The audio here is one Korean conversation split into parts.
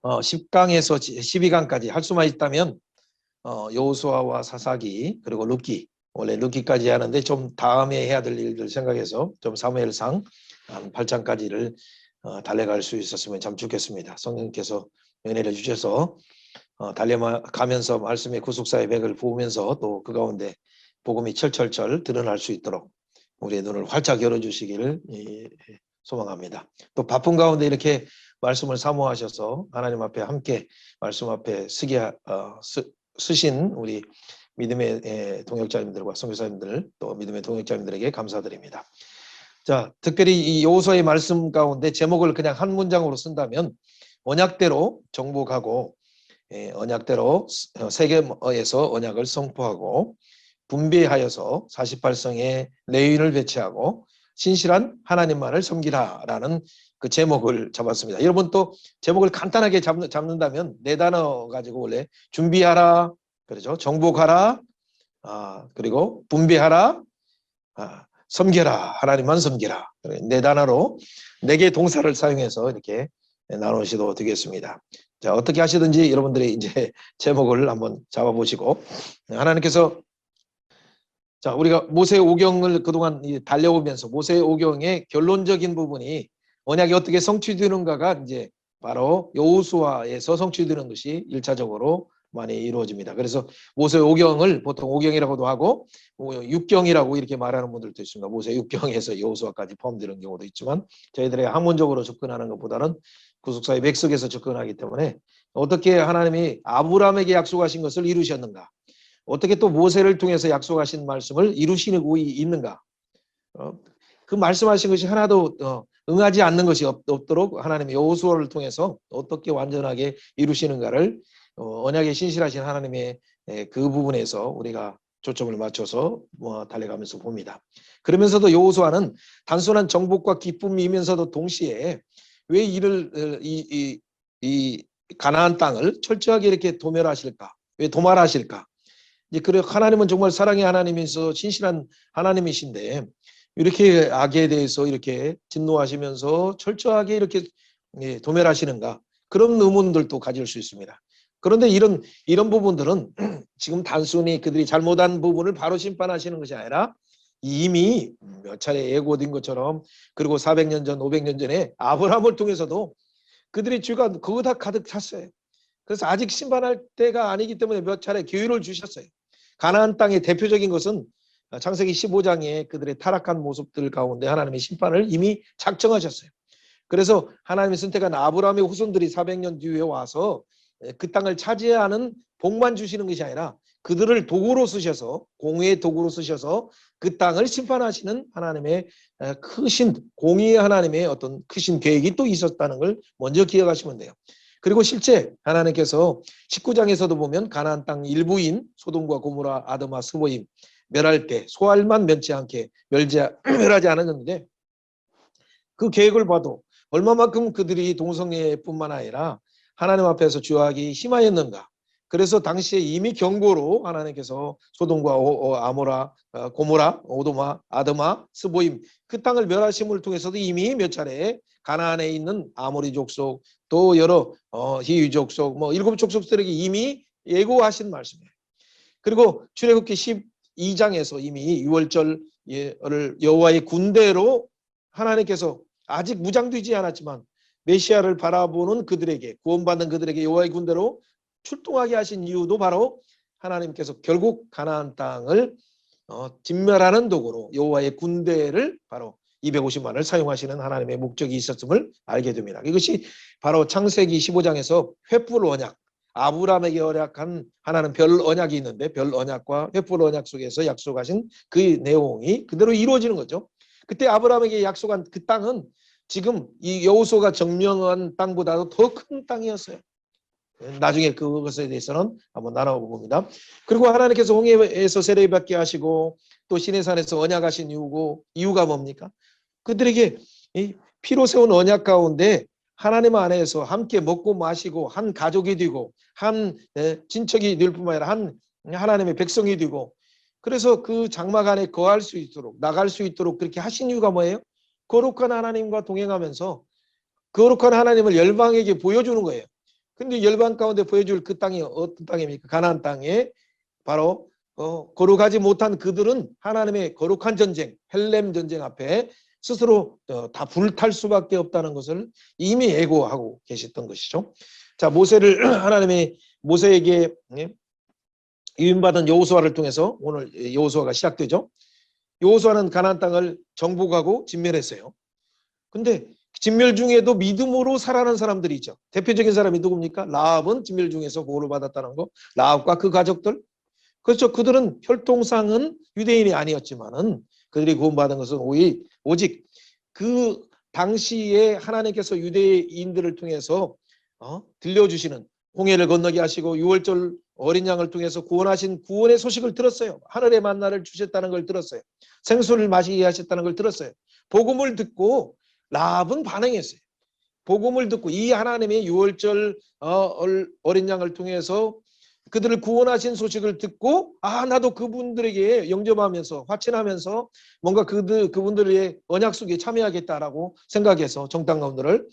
10강에서 12강까지 할 수만 있다면 여호수아와 사사기 그리고 룻기, 원래 룻기까지 하는데 좀 다음에 해야 될 일들 생각해서 좀 사무엘상 한 8장까지를 달려갈 수 있었으면 참 좋겠습니다. 성령께서 은혜를 주셔서 달려가면서 말씀의 구속사의 맥을 보면서 또 그 가운데 복음이 철철철 드러날 수 있도록 우리의 눈을 활짝 열어주시기를 소망합니다. 또 바쁜 가운데 이렇게 말씀을 사모하셔서 하나님 앞에 함께 말씀 앞에 쓰신 우리 믿음의 동역자님들과 선교사님들 또 믿음의 동역자님들에게 감사드립니다. 자, 특별히 이 여호수아의 말씀 가운데 제목을 그냥 한 문장으로 쓴다면 언약대로 정복하고 언약대로 세겜에서 언약을 선포하고 분배하여서 48성의 레위인을 배치하고 신실한 하나님만을 섬기라라는 그 제목을 잡았습니다. 여러분 또 제목을 간단하게 잡는다면 네 단어 가지고 원래 준비하라, 그렇죠? 정복하라, 그리고 분배하라, 섬겨라, 하나님만 섬기라. 네 단어로 네 개의 동사를 사용해서 이렇게 나누셔도 되겠습니다. 자, 어떻게 하시든지 여러분들이 이제 제목을 한번 잡아보시고 하나님께서 자, 우리가 모세오경을 그동안 달려오면서 모세오경의 결론적인 부분이 언약이 어떻게 성취되는가가 이제 바로 여호수아에서 성취되는 것이 1차적으로 많이 이루어집니다. 그래서 모세오경을 보통 오경이라고도 하고 6경이라고 이렇게 말하는 분들도 있습니다. 모세 6경에서 여호수아까지 포함되는 경우도 있지만 저희들의 학문적으로 접근하는 것보다는 구속사의 맥석에서 접근하기 때문에 어떻게 하나님이 아브라함에게 약속하신 것을 이루셨는가, 어떻게 또 모세를 통해서 약속하신 말씀을 이루시고 있는가, 그 말씀하신 것이 하나도 응하지 않는 것이 없도록 하나님이 여호수아를 통해서 어떻게 완전하게 이루시는가를 언약에 신실하신 하나님의 그 부분에서 우리가 초점을 맞춰서 달려가면서 봅니다. 그러면서도 여호수아는 단순한 정복과 기쁨이면서도 동시에 왜 이 가나안 땅을 철저하게 이렇게 도멸하실까? 왜 도말하실까? 이제 그래 하나님은 정말 사랑의 하나님이서 신실한 하나님이신데 이렇게 악에 대해서 이렇게 진노하시면서 철저하게 이렇게 도멸하시는가? 그런 의문들도 가질 수 있습니다. 그런데 이런 부분들은 지금 단순히 그들이 잘못한 부분을 바로 심판하시는 것이 아니라 이미 몇 차례 예고된 것처럼 그리고 400년 전, 500년 전에 아브라함을 통해서도 그들의 죄가 그거 다 가득 찼어요. 그래서 아직 심판할 때가 아니기 때문에 몇 차례 기회를 주셨어요. 가나안 땅의 대표적인 것은 창세기 15장에 그들의 타락한 모습들 가운데 하나님의 심판을 이미 작정하셨어요. 그래서 하나님의 선택한 아브라함의 후손들이 400년 뒤에 와서 그 땅을 차지하는 복만 주시는 것이 아니라 그들을 도구로 쓰셔서 공의의 도구로 쓰셔서 그 땅을 심판하시는 하나님의 크신 공의의 하나님의 어떤 크신 계획이 또 있었다는 걸 먼저 기억하시면 돼요. 그리고 실제 하나님께서 19장에서도 보면 가나안 땅 일부인 소돔과 고모라, 아드마, 스보임 멸할 때 소알만 면치 않게 멸하지 않았는데 그 계획을 봐도 얼마만큼 그들이 동성애뿐만 아니라 하나님 앞에서 주하기 심하였는가. 그래서 당시에 이미 경고로 하나님께서 소돔과 고모라, 오도마, 아드마, 스보임 그 땅을 멸하심을 통해서도 이미 몇 차례 가나안에 있는 아모리 족속 또 여러 히위 족속 7족속들에게 이미 예고하신 말씀이에요. 그리고 출애굽기 12장에서 이미 유월절을 여호와의 군대로 하나님께서 아직 무장되지 않았지만 메시아를 바라보는 그들에게 구원받는 그들에게 여호와의 군대로 출동하게 하신 이유도 바로 하나님께서 결국 가나안 땅을 진멸하는 도구로 여호와의 군대를 바로 250만을 사용하시는 하나님의 목적이 있었음을 알게 됩니다. 이것이 바로 창세기 15장에서 횃불 언약, 아브라함에게 언약한 하나는 별 언약이 있는데 별 언약과 횃불 언약 속에서 약속하신 그 내용이 그대로 이루어지는 거죠. 그때 아브라함에게 약속한 그 땅은 지금 이 여호수아가 점령한 땅보다도 더 큰 땅이었어요. 나중에 그것에 대해서는 한번 나눠봅니다. 그리고 하나님께서 홍해에서 세례받게 하시고 또 시내산에서 언약하신 이유가 뭡니까? 그들에게 피로 세운 언약 가운데 하나님 안에서 함께 먹고 마시고 한 가족이 되고 한 친척이 될 뿐만 아니라 한 하나님의 백성이 되고 그래서 그 장막 안에 거할 수 있도록 나갈 수 있도록 그렇게 하신 이유가 뭐예요? 거룩한 하나님과 동행하면서 거룩한 하나님을 열방에게 보여주는 거예요. 근데 열방 가운데 보여줄 그 땅이 어떤 땅입니까? 가나안 땅에 바로 거룩하지 못한 그들은 하나님의 거룩한 전쟁, 헬렘 전쟁 앞에 스스로 다 불탈 수밖에 없다는 것을 이미 예고하고 계셨던 것이죠. 자, 모세를 하나님의 모세에게 위임받은 여호수아를 통해서 오늘 여호수아가 시작되죠. 여호수아는 가나안 땅을 정복하고 진멸했어요. 근데 진멸 중에도 믿음으로 살아가는 사람들이 있죠. 대표적인 사람이 누굽니까? 라합은 진멸 중에서 구원을 받았다는 거. 라합과 그 가족들. 그렇죠. 그들은 혈통상은 유대인이 아니었지만은 그들이 구원받은 것은 오직 그 당시에 하나님께서 유대인들을 통해서 들려주시는 홍해를 건너게 하시고 유월절 어린 양을 통해서 구원하신 구원의 소식을 들었어요. 하늘의 만나를 주셨다는 걸 들었어요. 생수를 마시게 하셨다는 걸 들었어요. 복음을 듣고 라합은 반응했어요. 복음을 듣고 이 하나님의 유월절 어린 양을 통해서 그들을 구원하신 소식을 듣고 나도 그분들에게 영접하면서 화친하면서 뭔가 그분들의 언약 속에 참여하겠다라고 생각해서 정탐 가운데를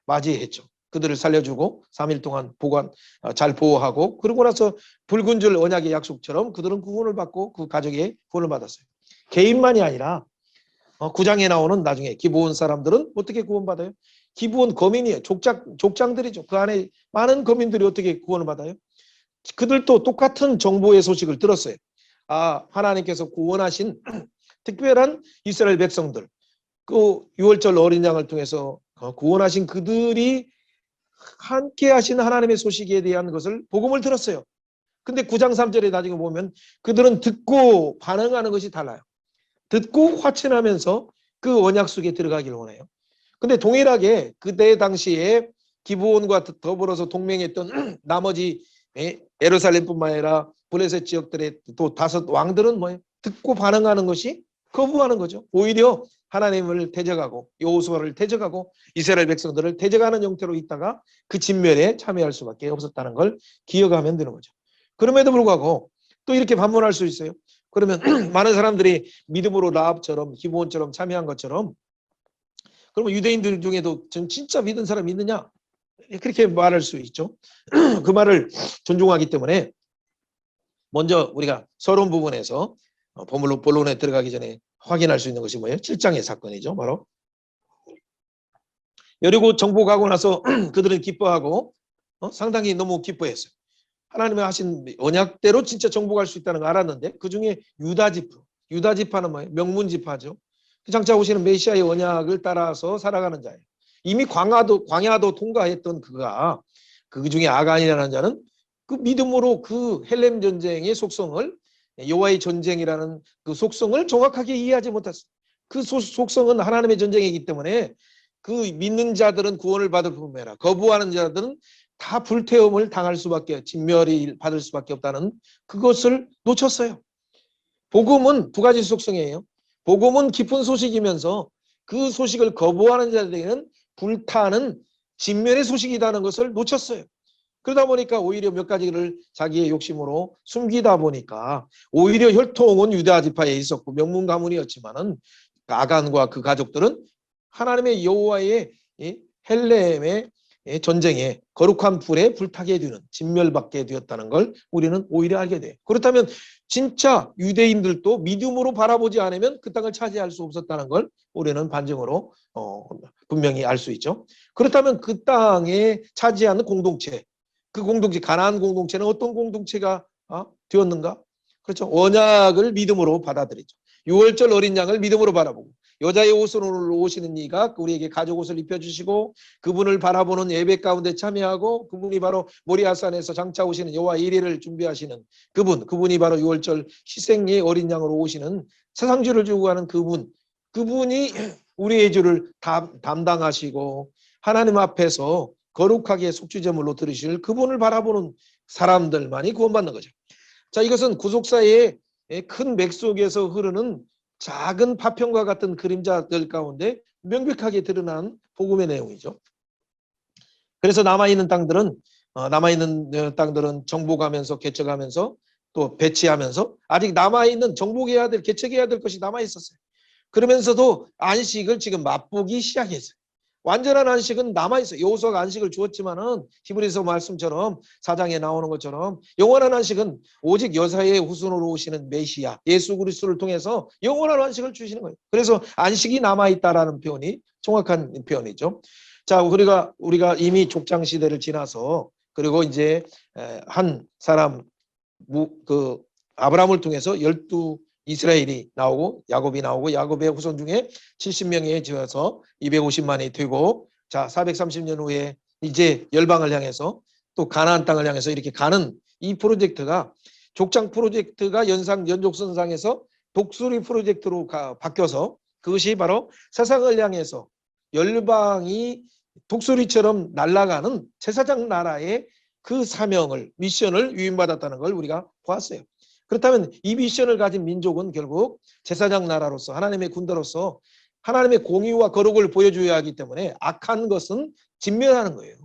맞이했죠. 그들을 살려주고 3일 동안 잘 보호하고 그러고 나서 붉은 줄 언약의 약속처럼 그들은 구원을 받고 그 가족의 구원을 받았어요. 개인만이 아니라 9장에 나오는 나중에 기브온 사람들은 어떻게 구원받아요? 기브온 거민이에요. 족장들이죠. 그 안에 많은 거민들이 어떻게 구원을 받아요? 그들도 똑같은 정보의 소식을 들었어요. 하나님께서 구원하신 특별한 이스라엘 백성들, 그 유월절 어린 양을 통해서 구원하신 그들이 함께 하신 하나님의 소식에 대한 것을 복음을 들었어요. 근데 9장 3절에 나중에 보면 그들은 듣고 반응하는 것이 달라요. 듣고 화친하면서 그 언약 속에 들어가길 원해요. 근데 동일하게 그때 당시에 기브온과 더불어서 동맹했던 나머지 예루살렘뿐만 아니라 블레셋 지역들의 또 5 왕들은 뭐예요? 듣고 반응하는 것이 거부하는 거죠. 오히려 하나님을 대적하고 여호수아를 대적하고 이스라엘 백성들을 대적하는 형태로 있다가 그 진멸에 참여할 수밖에 없었다는 걸 기억하면 되는 거죠. 그럼에도 불구하고 또 이렇게 반문할 수 있어요. 그러면 많은 사람들이 믿음으로 라합처럼 기브온처럼 참여한 것처럼 그러면 유대인들 중에도 진짜 믿은 사람이 있느냐? 그렇게 말할 수 있죠. 그 말을 존중하기 때문에 먼저 우리가 서론 부분에서 본론에 들어가기 전에 확인할 수 있는 것이 뭐예요? 7장의 사건이죠. 바로 여리고 정복하고 나서 그들은 기뻐하고 상당히 너무 기뻐했어요. 하나님이 하신 언약대로 진짜 정복할 수 있다는 걸 알았는데 그중에 유다지파는 뭐예요? 명문지파죠. 장차 오시는 메시아의 언약을 따라서 살아가는 자예요. 이미 광야도 통과했던 그가 그 중에 아간이라는 자는 그 믿음으로 그 헬렘 전쟁의 속성을 여호와의 전쟁이라는 그 속성을 정확하게 이해하지 못했어요. 그 속성은 하나님의 전쟁이기 때문에 그 믿는 자들은 구원을 받을 뿐만 아니라 거부하는 자들은 다 불태움을 당할 수밖에 진멸이 받을 수밖에 없다는 그것을 놓쳤어요. 복음은 2가지 속성이에요. 복음은 기쁜 소식이면서 그 소식을 거부하는 자들에게는 불타는 진멸의 소식이라는 것을 놓쳤어요. 그러다 보니까 오히려 몇 가지를 자기의 욕심으로 숨기다 보니까 오히려 혈통은 유다 지파에 있었고 명문 가문이었지만은 아간과 그 가족들은 하나님의 여호와의 헬렘의 전쟁에 거룩한 불에 불타게 되는 진멸받게 되었다는 걸 우리는 오히려 알게 돼요. 그렇다면 진짜 유대인들도 믿음으로 바라보지 않으면 그 땅을 차지할 수 없었다는 걸 우리는 반증으로 분명히 알 수 있죠. 그렇다면 그 땅에 차지하는 공동체, 그 공동체 가나안 공동체는 어떤 공동체가 되었는가? 그렇죠. 언약을 믿음으로 받아들이죠. 유월절 어린 양을 믿음으로 바라보고 여자의 옷으로 오시는 이가 우리에게 가죽 옷을 입혀주시고 그분을 바라보는 예배 가운데 참여하고 그분이 바로 모리아산에서 장차 오시는 여호와 이레를 준비하시는 그분이 바로 유월절 희생의 어린 양으로 오시는 세상주를 주고 가는 그분이 우리의 주를 담당하시고 하나님 앞에서 거룩하게 속죄제물로 들으실 그분을 바라보는 사람들만이 구원받는 거죠. 자, 이것은 구속사의 큰 맥 속에서 흐르는 작은 파편과 같은 그림자들 가운데 명백하게 드러난 복음의 내용이죠. 그래서 남아있는 땅들은 정복하면서 개척하면서 또 배치하면서 아직 남아있는 정복해야 될 개척해야 될 것이 남아있었어요. 그러면서도 안식을 지금 맛보기 시작했어요. 완전한 안식은 남아있어요. 여호수아가 안식을 주었지만은 히브리서 말씀처럼 4장에 나오는 것처럼 영원한 안식은 오직 여사의 후손으로 오시는 메시아 예수 그리스도를 통해서 영원한 안식을 주시는 거예요. 그래서 안식이 남아있다라는 표현이 정확한 표현이죠. 자, 우리가 이미 족장 시대를 지나서 그리고 이제 한 사람 그 아브라함을 통해서 12 이스라엘이 나오고 야곱이 나오고 야곱의 후손 중에 70명이 지어서 250만이 되고 자 430년 후에 이제 열방을 향해서 또 가나안 땅을 향해서 이렇게 가는 이 프로젝트가 족장 프로젝트가 연족선상에서 독수리 프로젝트로 바뀌어서 그것이 바로 세상을 향해서 열방이 독수리처럼 날아가는 제사장 나라의 그 사명을 미션을 위임받았다는 걸 우리가 보았어요. 그렇다면 이 미션을 가진 민족은 결국 제사장 나라로서 하나님의 군대로서 하나님의 공의와 거룩을 보여줘야 하기 때문에 악한 것은 진멸하는 거예요.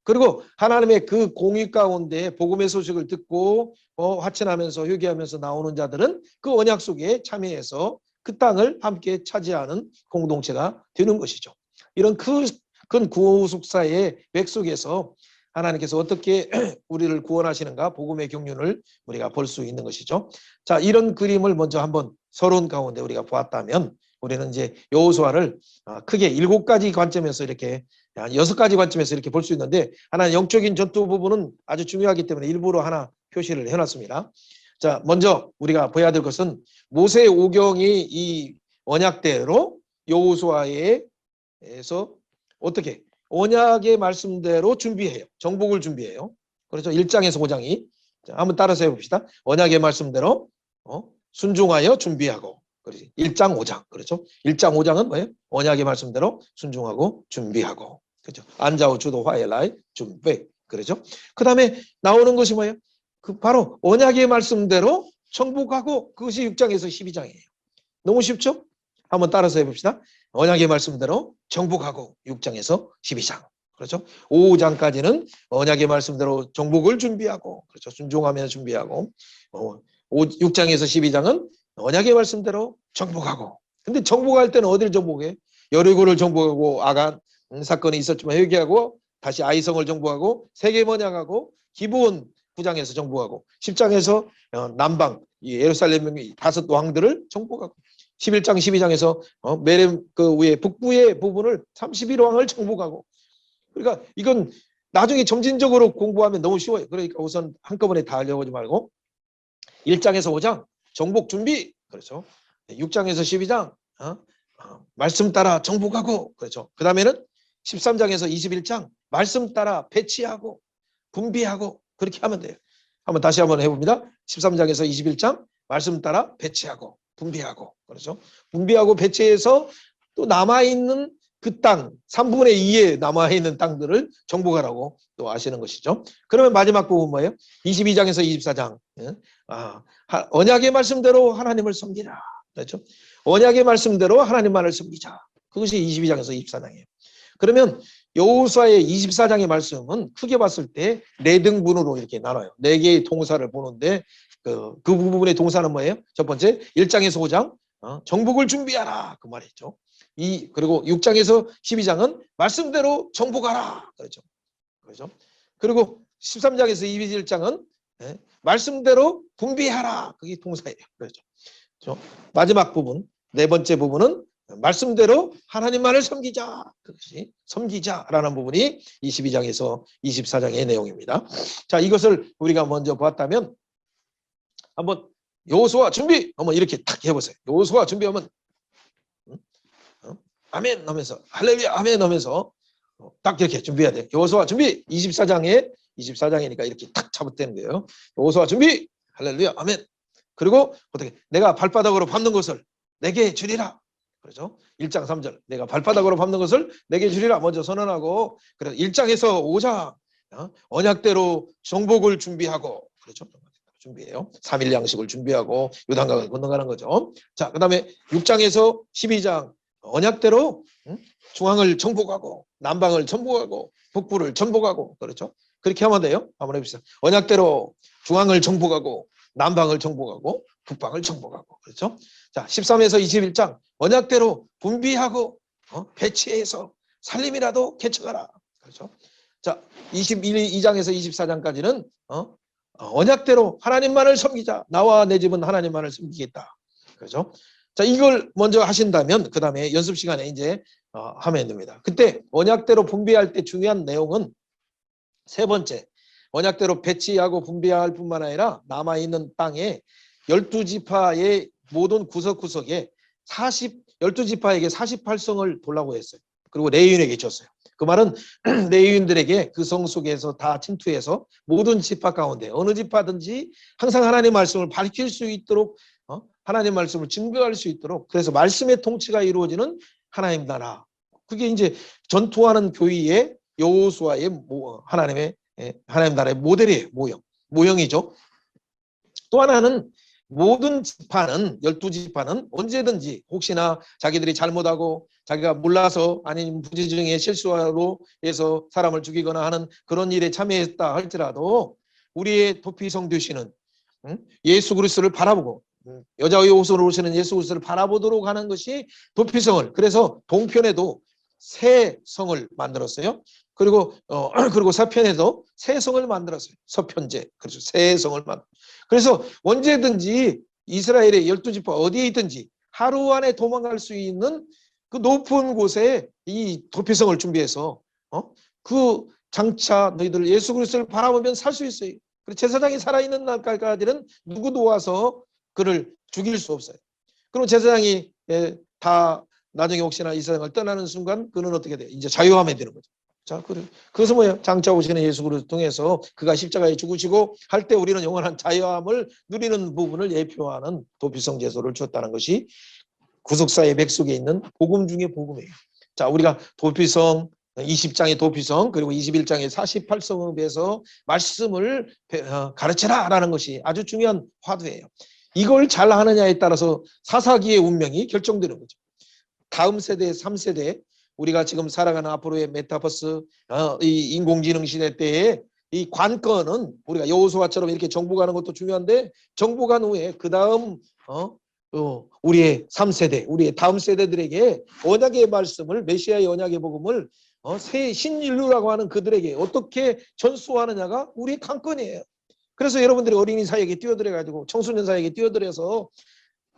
그리고 하나님의 그 공의 가운데 복음의 소식을 듣고 화친하면서 회개하면서 나오는 자들은 그 언약 속에 참여해서 그 땅을 함께 차지하는 공동체가 되는 것이죠. 이런 큰 구속사의 맥 속에서 하나님께서 어떻게 우리를 구원하시는가 복음의 경륜을 우리가 볼 수 있는 것이죠. 자, 이런 그림을 먼저 한번 서론 가운데 우리가 보았다면 우리는 이제 여호수아를 크게 7가지 관점에서 이렇게 6가지 관점에서 이렇게 볼 수 있는데 하나는 영적인 전투 부분은 아주 중요하기 때문에 일부러 하나 표시를 해놨습니다. 자, 먼저 우리가 봐야 될 것은 모세 오경이 이 언약대로 여호수아에서 어떻게 언약의 말씀대로 준비해요. 정복을 준비해요. 그렇죠. 1장에서 5장이. 자, 한번 따라서 해봅시다. 언약의 말씀대로 순종하여 준비하고. 그렇지. 1장 5장. 그렇죠. 1장 5장은 뭐예요? 언약의 말씀대로 순종하고 준비하고. 그렇죠. 안자오 주도 화엘라이 준비. 그렇죠. 그 다음에 나오는 것이 뭐예요? 그 바로 언약의 말씀대로 정복하고 그것이 6장에서 12장이에요. 너무 쉽죠? 한번 따라서 해봅시다. 언약의 말씀대로 정복하고 6장에서 12장. 그렇죠? 5장까지는 언약의 말씀대로 정복을 준비하고 그렇죠. 순종하며 준비하고 6장에서 12장은 언약의 말씀대로 정복하고. 근데 정복할 때는 어디를 정복해? 여리고를 정복하고 아간 사건이 있었지만 회개하고 다시 아이성을 정복하고 세계번약하고 기브온 9장에서 정복하고 10장에서 남방 예루살렘의 5 왕들을 정복하고 11장 12장에서 메렘 그 위에 북부의 부분을 31왕을 정복하고. 그러니까 이건 나중에 점진적으로 공부하면 너무 쉬워요. 그러니까 우선 한꺼번에 다 하려고 하지 말고 1장에서 5장 정복 준비. 그렇죠. 6장에서 12장 말씀 따라 정복하고. 그렇죠. 그 다음에는 13장에서 21장 말씀 따라 배치하고 분비하고. 그렇게 하면 돼요. 한번 다시 한번 해봅니다. 13장에서 21장 말씀 따라 배치하고 분비하고. 그렇죠. 분비하고 배치해서 또 남아있는 그 땅 3분의 2에 남아있는 땅들을 정복하라고 또 아시는 것이죠. 그러면 마지막 부분 뭐예요? 22장에서 24장 언약의 말씀대로 하나님을 섬기라. 그렇죠. 언약의 말씀대로 하나님만을 섬기자. 그것이 22장에서 24장이에요. 그러면 여호수아의 24장의 말씀은 크게 봤을 때 4등분으로 이렇게 나눠요. 4개의 동사를 보는데 그 부분의 동사는 뭐예요? 첫 번째 1장에서 5장 정복을 준비하라 그 말이죠. 그리고 6장에서 12장은 말씀대로 정복하라. 그렇죠. 그렇죠. 그리고 13장에서 21장은 말씀대로 분비하라. 그게 동사예요. 그렇죠. 그렇죠. 마지막 부분, 4번째 부분은 말씀대로 하나님만을 섬기자. 그것이 섬기자라는 부분이 22장에서 24장의 내용입니다. 자, 이것을 우리가 먼저 보았다면 한번 여호수아 준비! 한번 이렇게 딱 해보세요. 여호수아 준비하면 아멘 하면서 할렐루야 아멘 하면서 딱 이렇게 준비해야 돼요. 여호수아 준비! 24장이니까 이렇게 딱 잡아대는 거예요. 여호수아 준비! 할렐루야 아멘. 그리고 어떻게 내가 발바닥으로 밟는 것을 내게 주리라. 그렇죠? 1장 3절 내가 발바닥으로 밟는 것을 내게 주리라 먼저 선언하고 그래서 1장에서 5장 언약대로 정복을 준비하고 그렇죠? 준비해요. 3일 양식을 준비하고 요단강을 건너가는 거죠. 자, 그 다음에 6장에서 12장 언약대로 중앙을 정복하고 남방을 정복하고 북부를 정복하고 그렇죠? 그렇게 하면 돼요. 한번 해봅시다. 언약대로 중앙을 정복하고 남방을 정복하고 북방을 정복하고 그렇죠? 자, 13에서 21장 언약대로 분비하고 배치해서 살림이라도 개척하라. 그렇죠? 자, 22장에서 24장까지는 언약대로 하나님만을 섬기자. 나와 내 집은 하나님만을 섬기겠다. 그렇죠? 자, 이걸 먼저 하신다면 그 다음에 연습 시간에 이제 하면 됩니다. 그때 언약대로 분배할 때 중요한 내용은 세 번째, 언약대로 배치하고 분배할 뿐만 아니라 남아있는 땅에 12지파의 모든 구석구석에 12지파에게 48성을 돌라고 했어요. 그리고 레위인에게 줬어요. 그 말은 레위인들에게 그 성 속에서 다 침투해서 모든 지파 가운데 어느 지파든지 항상 하나님의 말씀을 밝힐 수 있도록 하나님의 말씀을 증거할 수 있도록, 그래서 말씀의 통치가 이루어지는 하나님 나라. 그게 이제 전투하는 교회의 여호수아의 하나님 나라의 모델이에요. 모형이죠. 또 하나는 모든 지파는 12지파는 언제든지 혹시나 자기들이 잘못하고 자기가 몰라서 아니면 부지중에 실수로 해서 사람을 죽이거나 하는 그런 일에 참여했다 할지라도 우리의 도피성 되시는 예수 그리스도를 바라보고 여자의 옷으로 오시는 예수 그리스도를 바라보도록 하는 것이 도피성을, 그래서 동편에도 새 성을 만들었어요. 그리고 서편에도 새 성을 만들었어요. 서편제. 그래서 새 성을 그래서 언제든지 이스라엘의 12지파 어디에 있든지 하루 안에 도망갈 수 있는 그 높은 곳에 이 도피성을 준비해서 그 장차 너희들 예수 그리스도를 바라보면 살 수 있어요. 그리고 제사장이 살아있는 날까지는 누구도 와서 그를 죽일 수 없어요. 그럼 제사장이 다 나중에 혹시나 이 세상을 떠나는 순간 그는 어떻게 돼요? 이제 자유함에 되는 거죠. 자, 그것은 뭐예요? 장차 오시는 예수 그리스도를 통해서 그가 십자가에 죽으시고 할 때 우리는 영원한 자유함을 누리는 부분을 예표하는 도피성 제소를 줬다는 것이 구속사의 맥속에 있는 복음 중의 복음이에요. 자, 우리가 도피성 20장의 도피성 그리고 21장의 48성읍에서 말씀을 가르쳐라라는 것이 아주 중요한 화두예요. 이걸 잘 하느냐에 따라서 사사기의 운명이 결정되는 거죠. 다음 세대, 3세대, 우리가 지금 살아가는 앞으로의 메타버스, 이 인공지능 시대 때에 이 관건은 우리가 여호수아처럼 이렇게 정복하는 것도 중요한데, 정복한 후에 그 다음 우리의 3세대, 우리의 다음 세대들에게 언약의 말씀을, 메시아의 언약의 복음을 새 신인류라고 하는 그들에게 어떻게 전수하느냐가 우리의 관건이에요. 그래서 여러분들이 어린이 사역에 뛰어들어가지고 청소년 사역에 뛰어들어서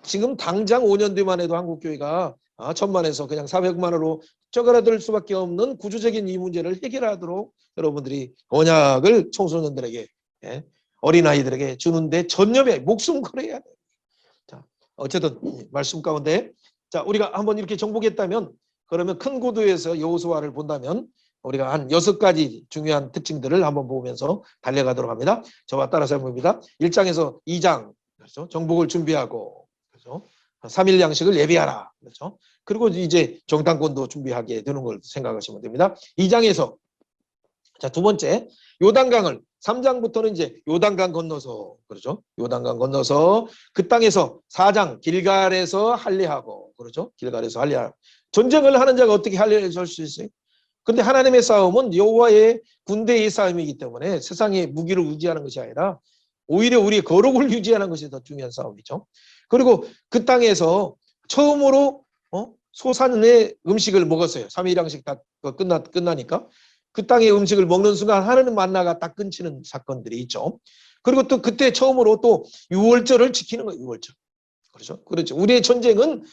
지금 당장 5년 뒤만 해도 한국교회가 1,000만에서 그냥 400만으로 쪼그라들 수밖에 없는 구조적인 이 문제를 해결하도록 여러분들이 언약을 청소년들에게, 어린아이들에게 주는데 전념해 목숨 걸어야 돼요. 자, 어쨌든 말씀 가운데, 자, 우리가 한번 이렇게 정복했다면, 그러면 큰 구도에서 여호수아를 본다면 우리가 한 6가지 중요한 특징들을 한번 보면서 달려가도록 합니다. 저와 따라서 해봅니다. 1장에서 2장, 그렇죠? 정복을 준비하고, 그렇죠? 3일 양식을 예비하라. 그렇죠? 그리고 이제 정탐권도 준비하게 되는 걸 생각하시면 됩니다. 2장에서, 자, 두 번째, 요단강을, 3장부터는 이제 요단강 건너서, 그렇죠? 요단강 건너서 그 땅에서 4장 길갈에서 할례하고, 그렇죠? 길갈에서 할례하고. 전쟁을 하는 자가 어떻게 할례를 할 수 있어요? 근데 하나님의 싸움은 여호와의 군대의 싸움이기 때문에 세상의 무기를 유지하는 것이 아니라 오히려 우리의 거룩을 유지하는 것이 더 중요한 싸움이죠. 그리고 그 땅에서 처음으로 소산의 음식을 먹었어요. 3일 양식 다 끝나니까 그 땅의 음식을 먹는 순간 하나님 만나가 딱 끊치는 사건들이 있죠. 그리고 또 그때 처음으로 또 유월절을 지키는 거예요. 유월절. 그렇죠? 그렇죠. 우리의 전쟁은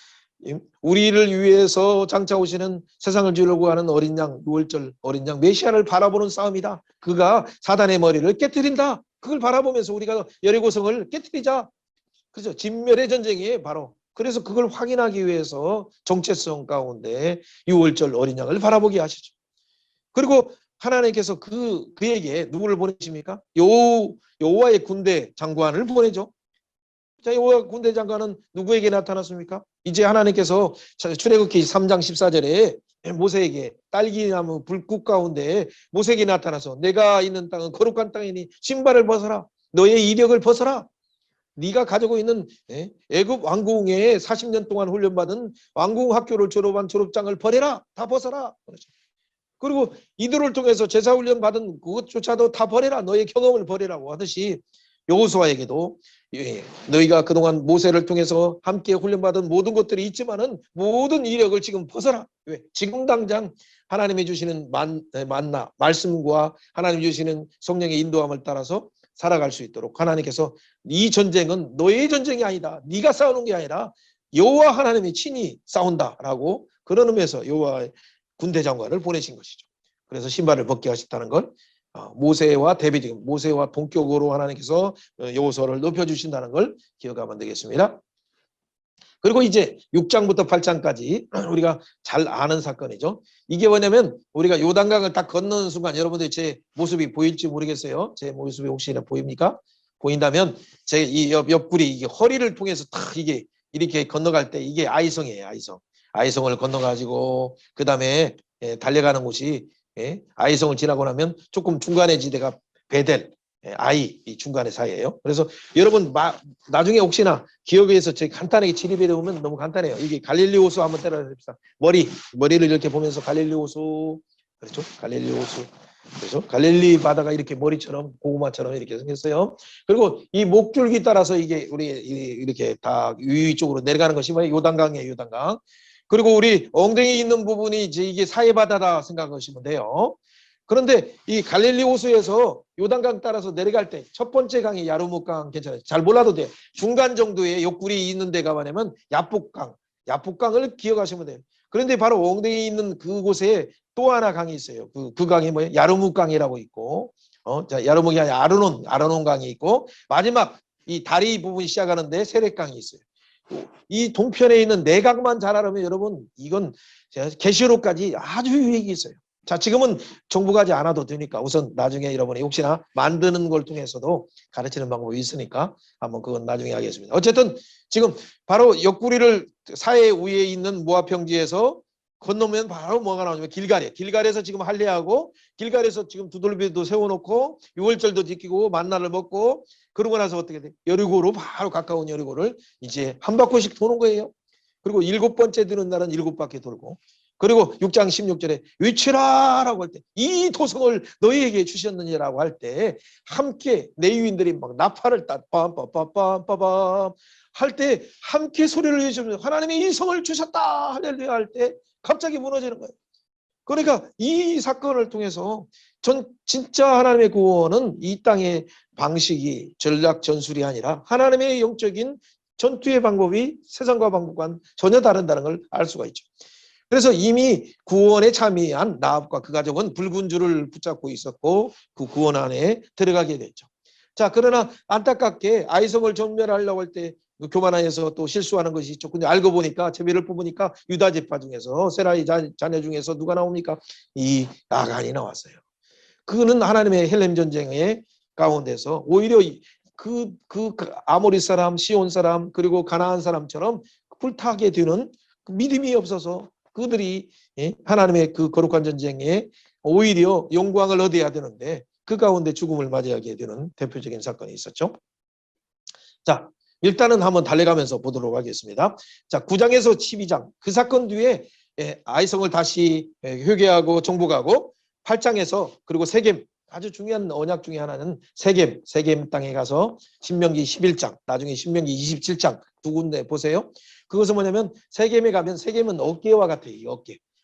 우리를 위해서 장차 오시는 세상을 지으려고 하는 어린 양, 유월절 어린 양 메시아를 바라보는 싸움이다. 그가 사단의 머리를 깨뜨린다. 그걸 바라보면서 우리가 여리고성을 깨뜨리자. 그렇죠. 진멸의 전쟁이에요. 바로. 그래서 그걸 확인하기 위해서 정체성 가운데 유월절 어린 양을 바라보게 하시죠. 그리고 하나님께서 그에게 누구를 보내십니까? 여호와의 군대 장관을 보내죠. 자, 여호와 군대 장관은 누구에게 나타났습니까? 이제 하나님께서 출애굽기 3장 14절에 모세에게 딸기나무 불꽃 가운데 모세에게 나타나서 내가 있는 땅은 거룩한 땅이니 신발을 벗어라. 너의 이력을 벗어라. 네가 가지고 있는 애굽 왕궁에 40년 동안 훈련받은 왕궁 학교를 졸업한 졸업장을 버려라. 다 벗어라. 그리고 이들을 통해서 제사훈련 받은 그것조차도 다 버려라. 너의 경험을 버리라고 하듯이 여호수아에게도 너희가 그동안 모세를 통해서 함께 훈련받은 모든 것들이 있지만은 모든 이력을 지금 벗어라. 왜? 지금 당장 하나님이 주시는 만나 말씀과 하나님 주시는 성령의 인도함을 따라서 살아갈 수 있도록 하나님께서 이 전쟁은 너의 전쟁이 아니다. 네가 싸우는 게 아니라 여호와 하나님이 친히 싸운다라고 그런 의미에서 여호와의 군대 장관을 보내신 것이죠. 그래서 신발을 벗게 하셨다는 걸 모세와 대비적 모세와 동격으로 하나님께서 여호수아를 높여주신다는 걸 기억하면 되겠습니다. 그리고 이제 6장부터 8장까지 우리가 잘 아는 사건이죠. 이게 뭐냐면 우리가 요단강을 딱 건너는 순간 여러분들 제 모습이 보일지 모르겠어요. 제 모습이 혹시나 보입니까? 보인다면 제 이 옆구리 이게 허리를 통해서 탁 이게 이렇게 건너갈 때 이게 아이성이에요. 아이성. 아이성을 건너가지고 그 다음에 달려가는 곳이 아이성을 지나고 나면 조금 중간에 지대가 베델 아이 이 중간의 사이예요. 그래서 여러분 나중에 혹시나 기억에서 제 간단하게 진입해 보면 너무 간단해요. 이게 갈릴리 호수 한번 따라해봅시다. 머리를 이렇게 보면서 갈릴리 호수 그렇죠? 갈릴리 호수 그래서 갈릴리 바다가 이렇게 머리처럼 고구마처럼 이렇게 생겼어요. 그리고 이 목줄기 따라서 이게 우리 이렇게 다 위쪽으로 내려가는 것이 뭐예요? 요단강이에요. 요단강. 그리고 우리 엉덩이 있는 부분이 이제 이게 사해바다다 생각하시면 돼요. 그런데 이 갈릴리 호수에서 요단강 따라서 내려갈 때 첫 번째 강이 야르묵강 괜찮아요. 잘 몰라도 돼요. 중간 정도의 옆구리 있는 데가 뭐냐면 야복강을 기억하시면 돼요. 그런데 바로 엉덩이 있는 그곳에 또 하나 강이 있어요. 그 강이 뭐예요? 야르묵강이라고 있고 자, 야르묵이 아니라 아르논 강이 있고 마지막 이 다리 부분이 시작하는데 세렛강이 있어요. 이 동편에 있는 네 강만 잘 알으면 여러분 이건 계시록까지 아주 유익이 있어요. 자, 지금은 정복하지 않아도 되니까 우선 나중에 여러분이 혹시나 만드는 걸 통해서도 가르치는 방법이 있으니까 한번 그건 나중에 하겠습니다. 어쨌든 지금 바로 옆구리를 사해 위에 있는 모압 평지에서 건너면 바로 뭐가 나오냐면 길갈에서 지금 할례하고 길갈에서 지금 두들비도 세워놓고 유월절도 지키고 만나를 먹고 그러고 나서 어떻게 돼? 여리고로 바로 가까운 여리고를 이제 한 바퀴씩 도는 거예요. 그리고 7번째 드는 날은 7바퀴 돌고 그리고 6장 16절에 외치라라고 할 때 이 도성을 너희에게 주셨느니라고 할 때 함께 내유인들이 막 나팔을 따 빰빰빰빰빰빰 할 때 함께 소리를 내주면서 하나님이 이 성을 주셨다 할렐루야 할 때 갑자기 무너지는 거예요. 그러니까 이 사건을 통해서 진짜 하나님의 구원은 이 땅의 방식이 전략 전술이 아니라 하나님의 영적인 전투의 방법이 세상과 방법과는 전혀 다르다는 걸 알 수가 있죠. 그래서 이미 구원에 참여한 라합과 그 가족은 붉은 줄을 붙잡고 있었고 그 구원 안에 들어가게 됐죠. 자, 그러나 안타깝게 아이성을 전멸하려고 할 때 교만하에서 또 실수하는 것이 있죠. 근데 알고 보니까 제비를 뽑으니까 유다 지파 중에서 세라의 자녀 중에서 누가 나옵니까? 이 아간이 나왔어요. 그는 하나님의 헬렘 전쟁의 가운데서 오히려 그 아모리 사람, 시온 사람 그리고 가나안 사람처럼 불타게 되는 믿음이 없어서 그들이 하나님의 그 거룩한 전쟁에 오히려 영광을 얻어야 되는데 그 가운데 죽음을 맞이하게 되는 대표적인 사건이 있었죠. 자, 일단은 한번 달려가면서 보도록 하겠습니다. 자, 9장에서 12장 그 사건 뒤에 아이성을 다시 회개하고 정복하고 8장에서 그리고 세겜 아주 중요한 언약 중에 하나는 세겜 땅에 가서 신명기 11장 나중에 신명기 27장 두 군데 보세요. 그것은 뭐냐면 세겜에 가면 세겜은 어깨와 같아요.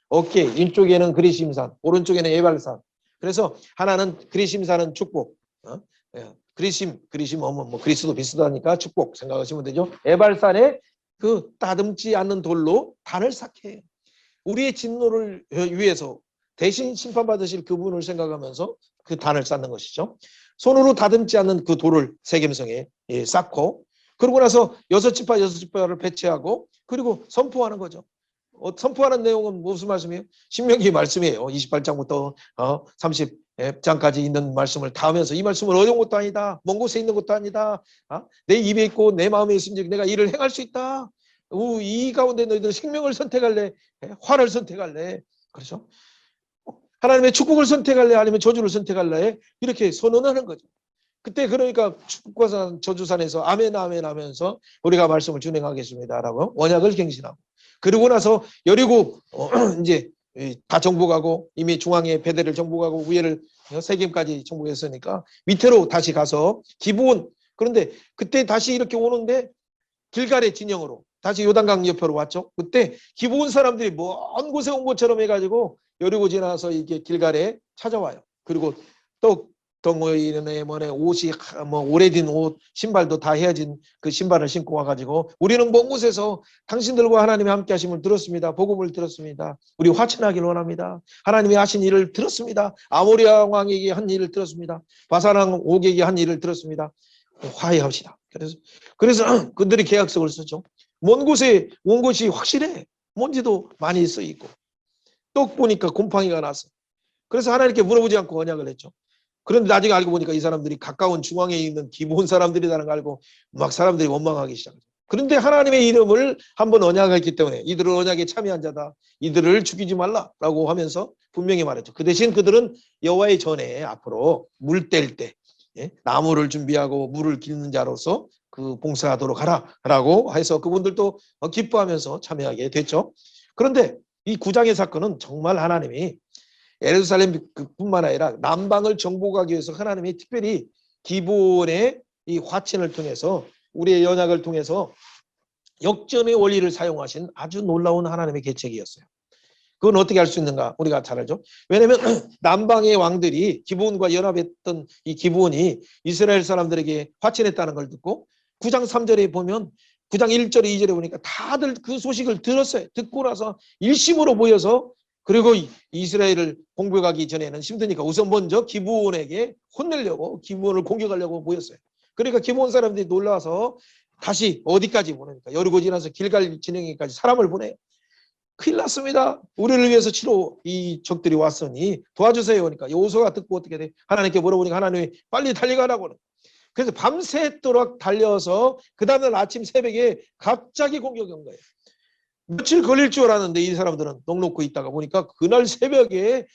어깨 왼쪽에는 그리심산 오른쪽에는 에발산. 그래서 하나는 그리심산은 축복 그리심 뭐 그리스도 비슷하니까 축복 생각하시면 되죠. 에발산에 그 다듬지 않는 돌로 단을 쌓게 해요. 우리의 진노를 위해서 대신 심판받으실 그분을 생각하면서 그 단을 쌓는 것이죠. 손으로 다듬지 않는 그 돌을 세겜성에 쌓고 그러고 나서 6지파를 배치하고 그리고 선포하는 거죠. 선포하는 내용은 무슨 말씀이에요? 신명기 말씀이에요. 28장부터 30장까지 있는 말씀을 다 하면서 이 말씀은 어려운 것도 아니다. 먼 곳에 있는 것도 아니다. 내 입에 있고 내 마음에 있으니 내가 이를 행할 수 있다. 이 가운데 너희들 생명을 선택할래? 화를 선택할래? 그렇죠? 하나님의 축복을 선택할래? 아니면 저주를 선택할래? 이렇게 선언하는 거죠. 그때 그러니까 축복과 저주산에서 아멘 아멘 하면서 우리가 말씀을 준행하겠습니다라고 언약을 갱신하고 그리고 나서 여리고 이제 다 정복하고 이미 중앙에 베델을 정복하고 위에를 세겜까지 정복했으니까 밑으로 다시 가서 기브온 그런데 그때 다시 이렇게 오는데 길갈의 진영으로 다시 요단강 옆으로 왔죠. 그때 기브온 사람들이 먼 곳에 온 것처럼 해가지고 여리고 지나서 이게 길갈에 찾아와요. 그리고 또 덩어리네 뭐네 옷이 뭐 오래된 옷 신발도 다 헤어진 그 신발을 신고 와가지고 우리는 먼 곳에서 당신들과 하나님의 함께 하심을 들었습니다. 복음을 들었습니다. 우리 화천하기를 원합니다. 하나님이 하신 일을 들었습니다. 아모리 왕에게 한 일을 들었습니다. 바산왕 옥에게 한 일을 들었습니다. 화해합시다. 그래서 그들이 계약서를 쓰죠. 먼 곳에 온 것이 확실해. 먼지도 많이 써 있고 또 보니까 곰팡이가 났어. 그래서 하나님께 물어보지 않고 언약을 했죠. 그런데 나중에 알고 보니까 이 사람들이 가까운 중앙에 있는 기브온 사람들이라는 걸 알고 막 사람들이 원망하기 시작하죠. 그런데 하나님의 이름을 한번 언약했기 때문에 이들은 언약에 참여한 자다. 이들을 죽이지 말라라고 하면서 분명히 말했죠. 그 대신 그들은 여호와의 전에 앞으로 물 뗄 때 나무를 준비하고 물을 기르는 자로서 그 봉사하도록 하라라고 해서 그분들도 기뻐하면서 참여하게 됐죠. 그런데 이 9장의 사건은 정말 하나님이 예루살렘뿐만 아니라 남방을 정복하기 위해서 하나님이 특별히 기브온의 이 화친을 통해서 우리의 연약을 통해서 역전의 원리를 사용하신 아주 놀라운 하나님의 계책이었어요. 그건 어떻게 할 수 있는가? 우리가 잘 알죠. 왜냐하면 남방의 왕들이 기브온과 연합했던 이 기브온이 이스라엘 사람들에게 화친했다는 걸 듣고 9장 3절에 보면 9장 1절에 2절에 보니까 다들 그 소식을 들었어요. 듣고 나서 일심으로 모여서 그리고 이스라엘을 공격하기 전에는 힘드니까 우선 먼저 기브온에게 혼내려고 기브온을 공격하려고 모였어요. 그러니까 기브온 사람들이 놀라서 다시 어디까지 보냅니까? 여리고 지나서 길갈 진영에까지 사람을 보내요. 큰일 났습니다. 우리를 위해서 치러 이 적들이 왔으니 도와주세요. 그러니까 여호수아가 듣고 어떻게 돼? 하나님께 물어보니까 하나님이 빨리 달려가라고 그래요. 그래서 밤새도록 달려서 그 다음날 아침 새벽에 갑자기 공격이 온 거예요. 며칠 걸릴 줄 알았는데 이 사람들은 넋놓고 있다가 보니까 그날 새벽에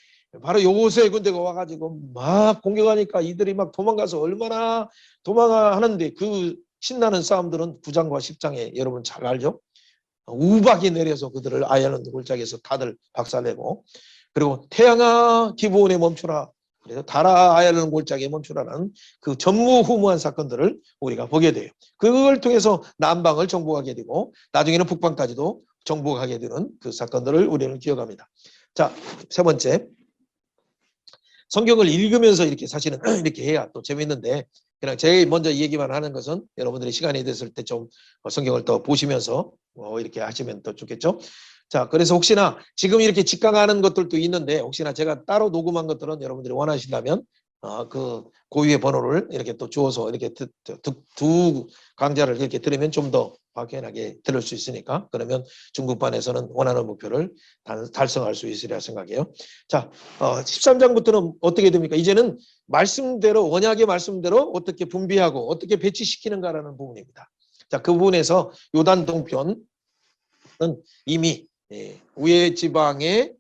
바로 여호수아의 군대가 와가지고 막 공격하니까 이들이 막 도망가서 얼마나 도망하는데 그 신나는 싸움들은 9장과 10장에 여러분 잘 알죠? 우박이 내려서 그들을 아얄란드 골짜기에서 다들 박살내고 그리고 태양아 기브온에 멈추라. 그래서 달아 아얄란드 골짜기에 멈추라는 그 전무후무한 사건들을 우리가 보게 돼요. 그걸 통해서 남방을 정복하게 되고 나중에는 북방까지도 정복하게 되는 그 사건들을 우리는 기억합니다. 자, 세 번째. 성경을 읽으면서 이렇게 사실은 이렇게 해야 또 재밌는데 그냥 제일 먼저 얘기만 하는 것은 여러분들이 시간이 됐을 때 좀 성경을 더 보시면서 이렇게 하시면 더 좋겠죠. 자, 그래서 혹시나 지금 이렇게 직강하는 것들도 있는데 혹시나 제가 따로 녹음한 것들은 여러분들이 원하신다면 그 고유의 번호를 이렇게 또 주어서 이렇게 두 강좌를 이렇게 들으면 좀 더 확연하게 들을 수 있으니까 그러면 중국반에서는 원하는 목표를 달성할 수 있으리라 생각해요. 자, 13장부터는 어떻게 됩니까? 이제는 말씀대로 원약의 말씀대로 어떻게 분비하고 어떻게 배치시키는가라는 부분입니다. 자, 그 부분에서 요단 동편은 이미 위에 지방의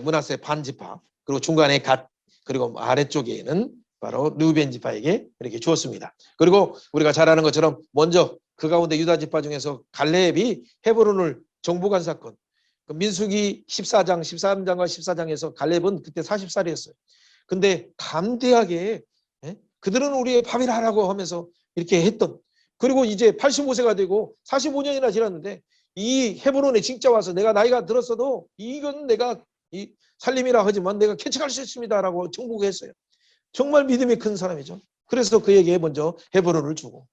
므낫세 반지파 그리고 중간에 갓 그리고 아래쪽에는 바로 르우벤 지파에게 이렇게 주었습니다. 그리고 우리가 잘 아는 것처럼 먼저 그 가운데 유다 지파 중에서 갈렙이 헤브론을 정복한 사건. 그 민수기 14장, 13장과 14장에서 갈렙은 그때 40살이었어요. 근데 담대하게 그들은 우리의 밥이라 하라고 하면서 이렇게 했던. 그리고 이제 85세가 되고 45년이나 지났는데 이 헤브론에 진짜 와서 내가 나이가 들었어도 이건 내가 이 살림이라 하지만 내가 캐치할 수 있습니다라고 정복했어요. 정말 믿음이 큰 사람이죠. 그래서 그에게 먼저 헤브론을 주고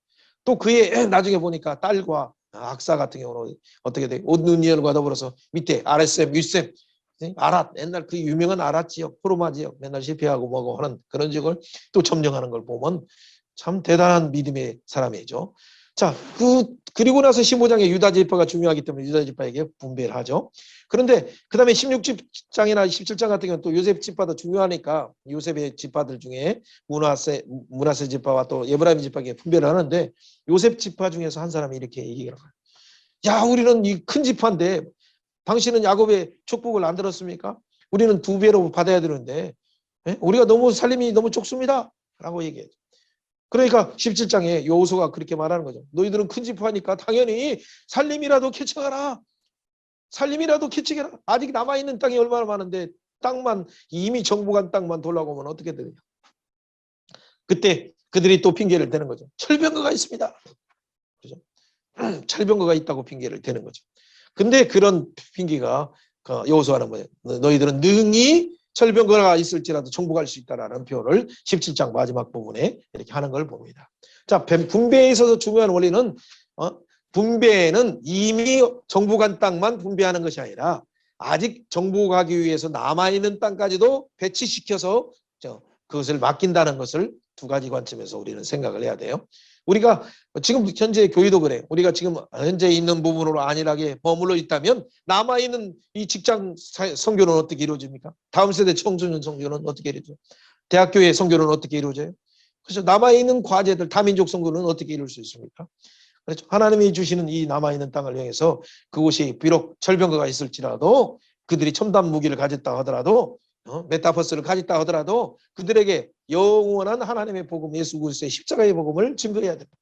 또 그의 나중에 보니까 딸과 악사 같은 경우는 어떻게 돼? 오느니엘과 더불어서 밑에 아랫셈, 윗셈, 아랏 옛날 그 유명한 아랏 지역, 포르마 지역 맨날 실패하고 뭐고 하는 그런 지역을 또 점령하는 걸 보면 참 대단한 믿음의 사람이죠. 자, 그리고 나서 15장에 유다 지파가 중요하기 때문에 유다 지파에게 분배를 하죠. 그런데 그 다음에 16장이나 17장 같은 경우는 또 요셉 지파도 중요하니까 요셉의 지파들 중에 므낫세 지파와 또 에브라임 지파에게 분배를 하는데 요셉 지파 중에서 한 사람이 이렇게 얘기를 해요. 야, 우리는 이 큰 지파인데 당신은 야곱의 축복을 안 들었습니까? 우리는 2배로 받아야 되는데 우리가 너무 살림이 너무 좁습니다. 라고 얘기해요. 그러니까 17장에 여호수아가 그렇게 말하는 거죠. 너희들은 큰 지파니까 당연히 살림이라도 캐쳐가라. 살림이라도 캐치게라. 아직 남아있는 땅이 얼마나 많은데 땅만 이미 정복한 땅만 돌아오면 어떻게 되느냐. 그때 그들이 또 핑계를 대는 거죠. 철병거가 있습니다. 그죠? 철병거가 있다고 핑계를 대는 거죠. 근데 그런 핑계가 여호수아는 뭐예요? 너희들은 능히 철병거가 있을지라도 정복할 수 있다라는 표현을 17장 마지막 부분에 이렇게 하는 걸 봅니다. 자, 분배에 있어서 중요한 원리는 분배는 이미 정복한 땅만 분배하는 것이 아니라 아직 정복하기 위해서 남아있는 땅까지도 배치시켜서 그것을 맡긴다는 것을 두 가지 관점에서 우리는 생각을 해야 돼요. 우리가 지금 현재 교회도 그래요. 우리가 지금 현재 있는 부분으로 안일하게 머물러 있다면 남아있는 이 직장 선교는 어떻게 이루어집니까? 다음 세대 청소년 선교는 어떻게 이루어져요? 대학교의 선교는 어떻게 이루어져요? 그래서 남아있는 과제들 다민족 선교는 어떻게 이룰 수 있습니까? 그렇죠. 하나님이 주시는 이 남아있는 땅을 향해서 그곳이 비록 철병거가 있을지라도 그들이 첨단 무기를 가졌다 하더라도 메타버스를 가졌다 하더라도 그들에게 영원한 하나님의 복음 예수 그리스도의 십자가의 복음을 증거해야 됩니다.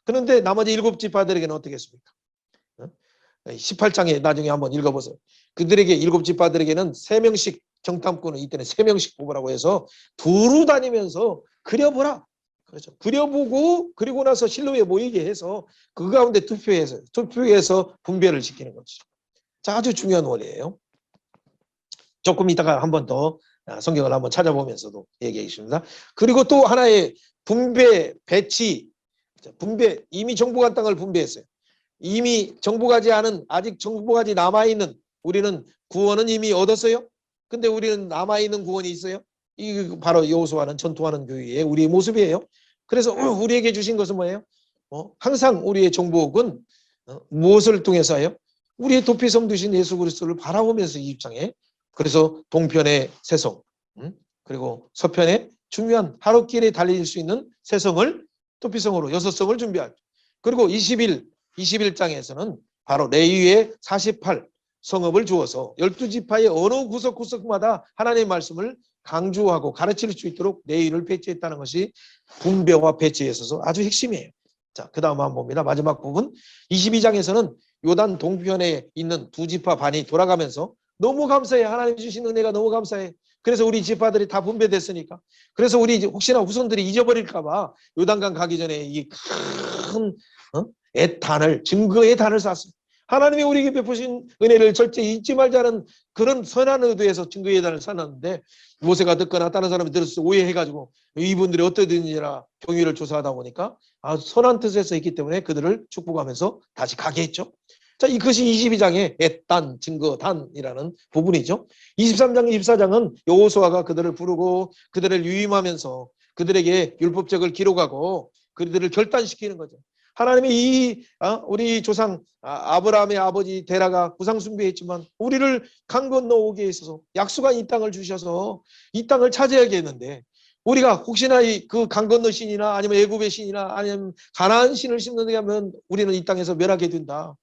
그런데 나머지 7지파들에게는 어떻게 했습니까? 18장에 나중에 한번 읽어보세요. 그들에게 7지파들에게는 3명씩 정탐꾼은 이때는 3명씩 뽑으라고 해서 두루 다니면서 그려보라. 그렇죠. 그려보고 그리고 나서 실로에 모이게 해서 그 가운데 투표해서 분배를 시키는 거죠. 자, 아주 중요한 원리예요. 조금 이따가 한 번 더 성경을 한번 찾아보면서도 얘기하겠습니다. 그리고 또 하나의 분배, 배치, 분배, 이미 정복한 땅을 분배했어요. 이미 정복하지 않은, 아직 정복하지 남아있는, 우리는 구원은 이미 얻었어요. 근데 우리는 남아있는 구원이 있어요. 이 바로 여호수아는 전투하는 교회의 우리의 모습이에요. 그래서 우리에게 주신 것은 뭐예요? 항상 우리의 정복은 무엇을 통해서요? 우리의 도피섬 되신 예수 그리스도를 바라보면서 이 입장에, 그래서 동편의 새성, 그리고 서편의 중요한 하루길에 달릴 수 있는 새성을 도피성으로 6성을 준비하죠. 그리고 21장에서는 바로 레위의 48 성읍을 주어서 12지파의 어느 구석구석마다 하나님의 말씀을 강조하고 가르칠 수 있도록 레위를 배치했다는 것이 분배와 배치에 있어서 아주 핵심이에요. 자, 그 다음 한번 봅니다. 마지막 부분 22장에서는 요단 동편에 있는 2지파 반이 돌아가면서 너무 감사해. 하나님 주신 은혜가 너무 감사해. 그래서 우리 지파들이 다 분배됐으니까. 그래서 우리 혹시나 후손들이 잊어버릴까 봐 요단강 가기 전에 이 큰 애단을, 증거의 단을 쌓았어요. 하나님이 우리에게 베푸신 은혜를 절대 잊지 말자는 그런 선한 의도에서 증거의 단을 쌓았는데 모세가 듣거나 다른 사람이 들어서 오해해가지고 이분들이 어떠든지라 경위를 조사하다 보니까 선한 뜻에서 했기 때문에 그들을 축복하면서 다시 가게 했죠. 자, 이것이 22장의 애단, 증거단이라는 부분이죠. 23장, 24장은 여호수아가 그들을 부르고 그들을 유임하면서 그들에게 율법적을 기록하고 그들을 결단시키는 거죠. 하나님이 우리 조상 아브라함의 아버지 데라가 구상 숭배했지만 우리를 강 건너 오게 있어서 약속한 이 땅을 주셔서 이 땅을 차지하겠는데 우리가 혹시나 그 강 건너 신이나 아니면 애굽의 신이나 아니면 가나안 신을 심는데 하면 우리는 이 땅에서 멸하게 된다.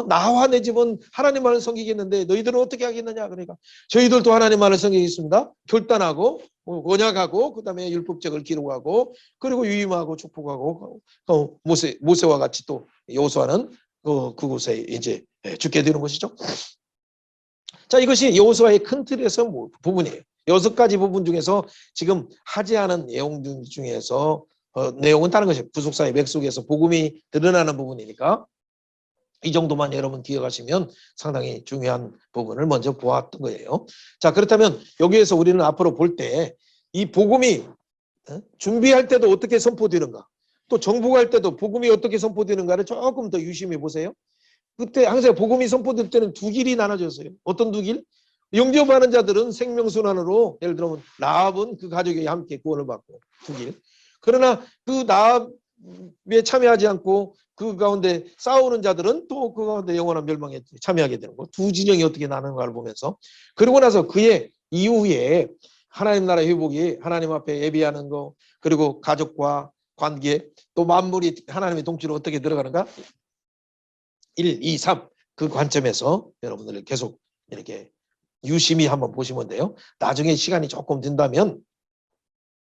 나와 내 집은 하나님 말을 섬기겠는데 너희들은 어떻게 하겠느냐. 그러니까 저희들도 하나님 말을 섬기겠습니다. 결단하고 언약하고 그다음에 율법적을 기록하고 그리고 유임하고 축복하고 모세와 같이 또 여호수아는 그곳에 이제 죽게 되는 것이죠. 자, 이것이 여호수아의 큰 틀에서 부분이에요. 6가지 부분 중에서 지금 하지 않은 내용 중에서 내용은 다른 것이에요. 부속사의 맥속에서 복음이 드러나는 부분이니까 이 정도만 여러분 기억하시면 상당히 중요한 부분을 먼저 보았던 거예요. 자, 그렇다면 여기에서 우리는 앞으로 볼 때 이 복음이 준비할 때도 어떻게 선포되는가, 또 정복할 때도 복음이 어떻게 선포되는가를 조금 더 유심히 보세요. 그때 항상 복음이 선포될 때는 두 길이 나눠졌어요. 어떤 두 길? 영접하는 자들은 생명순환으로, 예를 들면 라합은 그 가족이 함께 구원을 받고 두 길. 그러나 그 라합에 참여하지 않고 그 가운데 싸우는 자들은 또 그 가운데 영원한 멸망에 참여하게 되는 거. 두 진영이 어떻게 나누는가를 보면서, 그리고 나서 그의 이후에 하나님 나라 회복이 하나님 앞에 예비하는 거, 그리고 가족과 관계, 또 만물이 하나님의 통치로 어떻게 들어가는가, 1, 2, 3 그 관점에서 여러분들 계속 이렇게 유심히 한번 보시면 돼요. 나중에 시간이 조금 든다면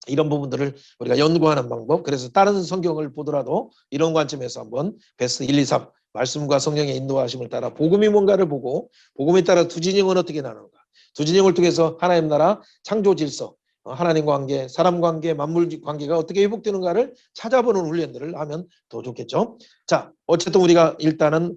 이런 부분들을 우리가 연구하는 방법, 그래서 다른 성경을 보더라도 이런 관점에서 한번 베스트 1, 2, 3 말씀과 성령의 인도하심을 따라 복음이 뭔가를 보고 복음에 따라 두 진영은 어떻게 나누는가, 두 진영을 통해서 하나님 나라 창조 질서, 하나님 관계, 사람 관계, 만물 관계가 어떻게 회복되는가를 찾아보는 훈련들을 하면 더 좋겠죠. 자, 어쨌든 우리가 일단은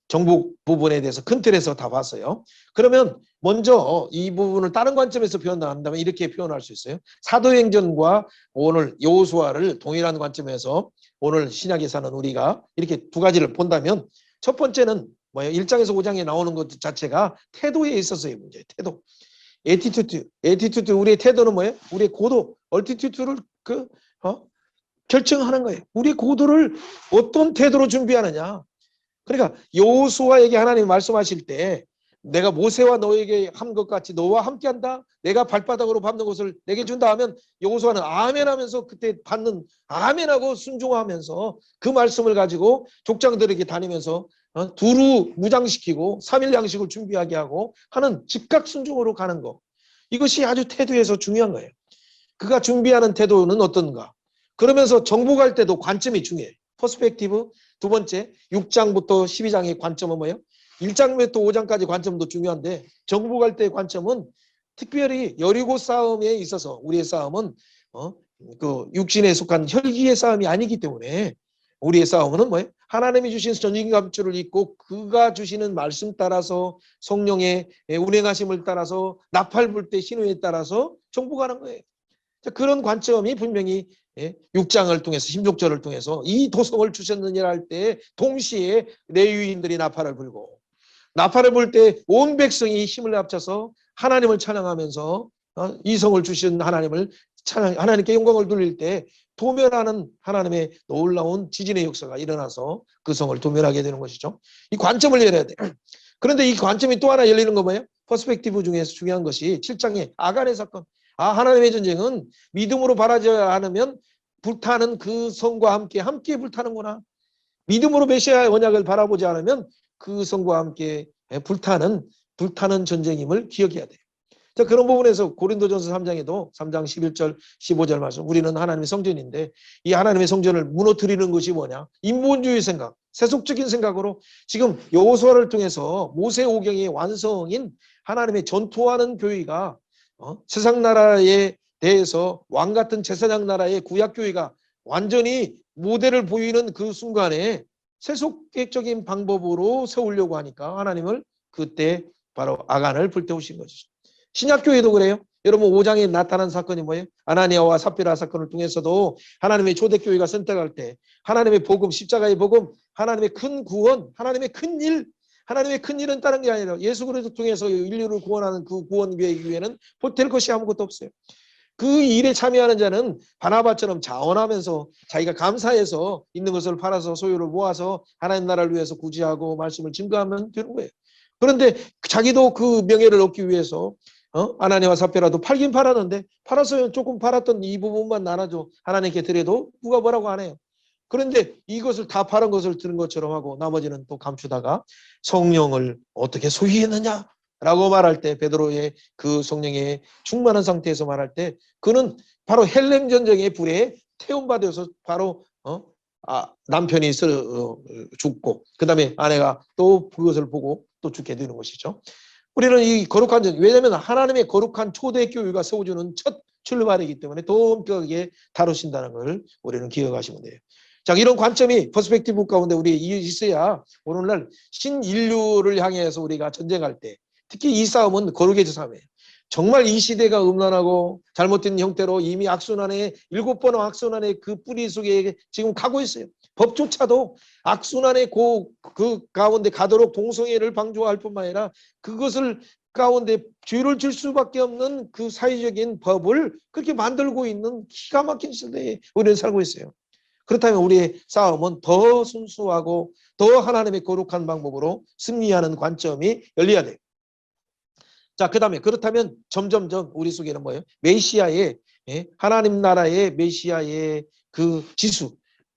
정복 부분에 대해서 큰 틀에서 다 봤어요. 그러면 먼저 이 부분을 다른 관점에서 표현한다면 이렇게 표현할 수 있어요. 사도행전과 오늘 여호수아를 동일한 관점에서 오늘 신약에서는 우리가 이렇게 두 가지를 본다면 첫 번째는 뭐예요? 1장에서 5장에 나오는 것 자체가 태도에 있어서의 문제예요. 태도. 에티튜드, 우리의 태도는 뭐예요? 우리의 고도, 얼티튜드를 결정하는 거예요. 우리의 고도를 어떤 태도로 준비하느냐. 그러니까 여호수아에게 하나님이 말씀하실 때 내가 모세와 너에게 한 것 같이 너와 함께한다. 내가 발바닥으로 밟는 것을 내게 준다 하면 여호수아는 아멘하면서 그때 받는 아멘하고 순종하면서 그 말씀을 가지고 족장들에게 다니면서 두루 무장시키고 3일 양식을 준비하게 하고 하는 즉각 순종으로 가는 거. 이것이 아주 태도에서 중요한 거예요. 그가 준비하는 태도는 어떤가? 그러면서 정복할 때도 관점이 중요해요. 퍼스펙티브. 두 번째, 6장부터 12장의 관점은 뭐예요? 1장부터 5장까지 관점도 중요한데 정복할 때의 관점은 특별히 여리고 싸움에 있어서 우리의 싸움은 그 육신에 속한 혈기의 싸움이 아니기 때문에 우리의 싸움은 뭐예요? 하나님이 주신 전진갑주를 입고 그가 주시는 말씀 따라서 성령의 운행하심을 따라서 나팔 불 때 신호에 따라서 정복하는 거예요. 그런 관점이 분명히 6장을 통해서 16절을 통해서 이 도성을 주셨느냐 할 때 동시에 레위인들이 나팔을 불고 나팔을 불 때 온 백성이 힘을 합쳐서 하나님을 찬양하면서 이 성을 주신 하나님을 하나님께 영광을 돌릴 때 도멸하는 하나님의 놀라운 지진의 역사가 일어나서 그 성을 도멸하게 되는 것이죠. 이 관점을 열어야 돼요. 그런데 이 관점이 또 하나 열리는 거 뭐예요? 퍼스펙티브 중에서 중요한 것이 7장의 아간의 사건. 하나님의 전쟁은 믿음으로 바라져야 하면 불타는 그 성과 함께 불타는구나. 믿음으로 메시아의 언약을 바라보지 않으면 그 성과 함께 불타는 전쟁임을 기억해야 돼요. 자, 그런 부분에서 고린도전서 3장에도 3장 11절 15절 말씀, 우리는 하나님의 성전인데 이 하나님의 성전을 무너뜨리는 것이 뭐냐? 인본주의 생각, 세속적인 생각으로 지금 여호수아를 통해서 모세 오경의 완성인 하나님의 전투하는 교회가 세상 나라에 대해서 왕 같은 제사장 나라의 구약 교회가 완전히 모델을 보이는 그 순간에 세속적인 방법으로 세우려고 하니까 하나님을 그때 바로 아간을 불태우신 것이죠. 신약교회도 그래요. 여러분 5장에 나타난 사건이 뭐예요? 아나니아와 삽비라 사건을 통해서도 하나님의 초대교회가 선택할 때 하나님의 복음, 십자가의 복음, 하나님의 큰 구원, 하나님의 큰 일, 하나님의 큰 일은 다른 게 아니라 예수 그리스도 통해서 인류를 구원하는 그 구원 계획 위에는 보탤 것이 아무것도 없어요. 그 일에 참여하는 자는 바나바처럼 자원하면서 자기가 감사해서 있는 것을 팔아서 소유를 모아서 하나님 나라를 위해서 구제하고 말씀을 증거하면 되는 거예요. 그런데 자기도 그 명예를 얻기 위해서 아나니아와 삽비라도 팔긴 팔았는데 팔아서 조금 팔았던 이 부분만 나눠줘 하나님께 드려도 누가 뭐라고 안 해요. 그런데 이것을 다 파는 것을 들은 것처럼 하고 나머지는 또 감추다가 성령을 어떻게 소유했느냐 라고 말할 때 베드로의 그 성령의 충만한 상태에서 말할 때 그는 바로 헬렘 전쟁의 불에 태움받아서 바로 남편이 죽고 그 다음에 아내가 또 그것을 보고 또 죽게 되는 것이죠. 우리는 이 거룩한 전, 왜냐하면 하나님의 거룩한 초대교회가 세워주는 첫 출발이기 때문에 더 엄격하게 다루신다는 걸 우리는 기억하시면 돼요. 자, 이런 관점이 퍼스펙티브 가운데 우리 있어야 오늘날 신인류를 향해서 우리가 전쟁할 때 특히 이 싸움은 거룩의 싸움이에요. 정말 이 시대가 음란하고 잘못된 형태로 이미 악순환의 7번 악순환의 그 뿌리 속에 지금 가고 있어요. 법조차도 악순환의 그 가운데 가도록 동성애를 방조할 뿐만 아니라 그것을 가운데 죄를 줄 수밖에 없는 그 사회적인 법을 그렇게 만들고 있는 기가 막힌 시대에 우리는 살고 있어요. 그렇다면 우리의 싸움은 더 순수하고 더 하나님의 거룩한 방법으로 승리하는 관점이 열려야 돼요. 자, 그 다음에 그렇다면 점점점 우리 속에는 뭐예요? 메시아의 하나님 나라의 메시아의 그 지수,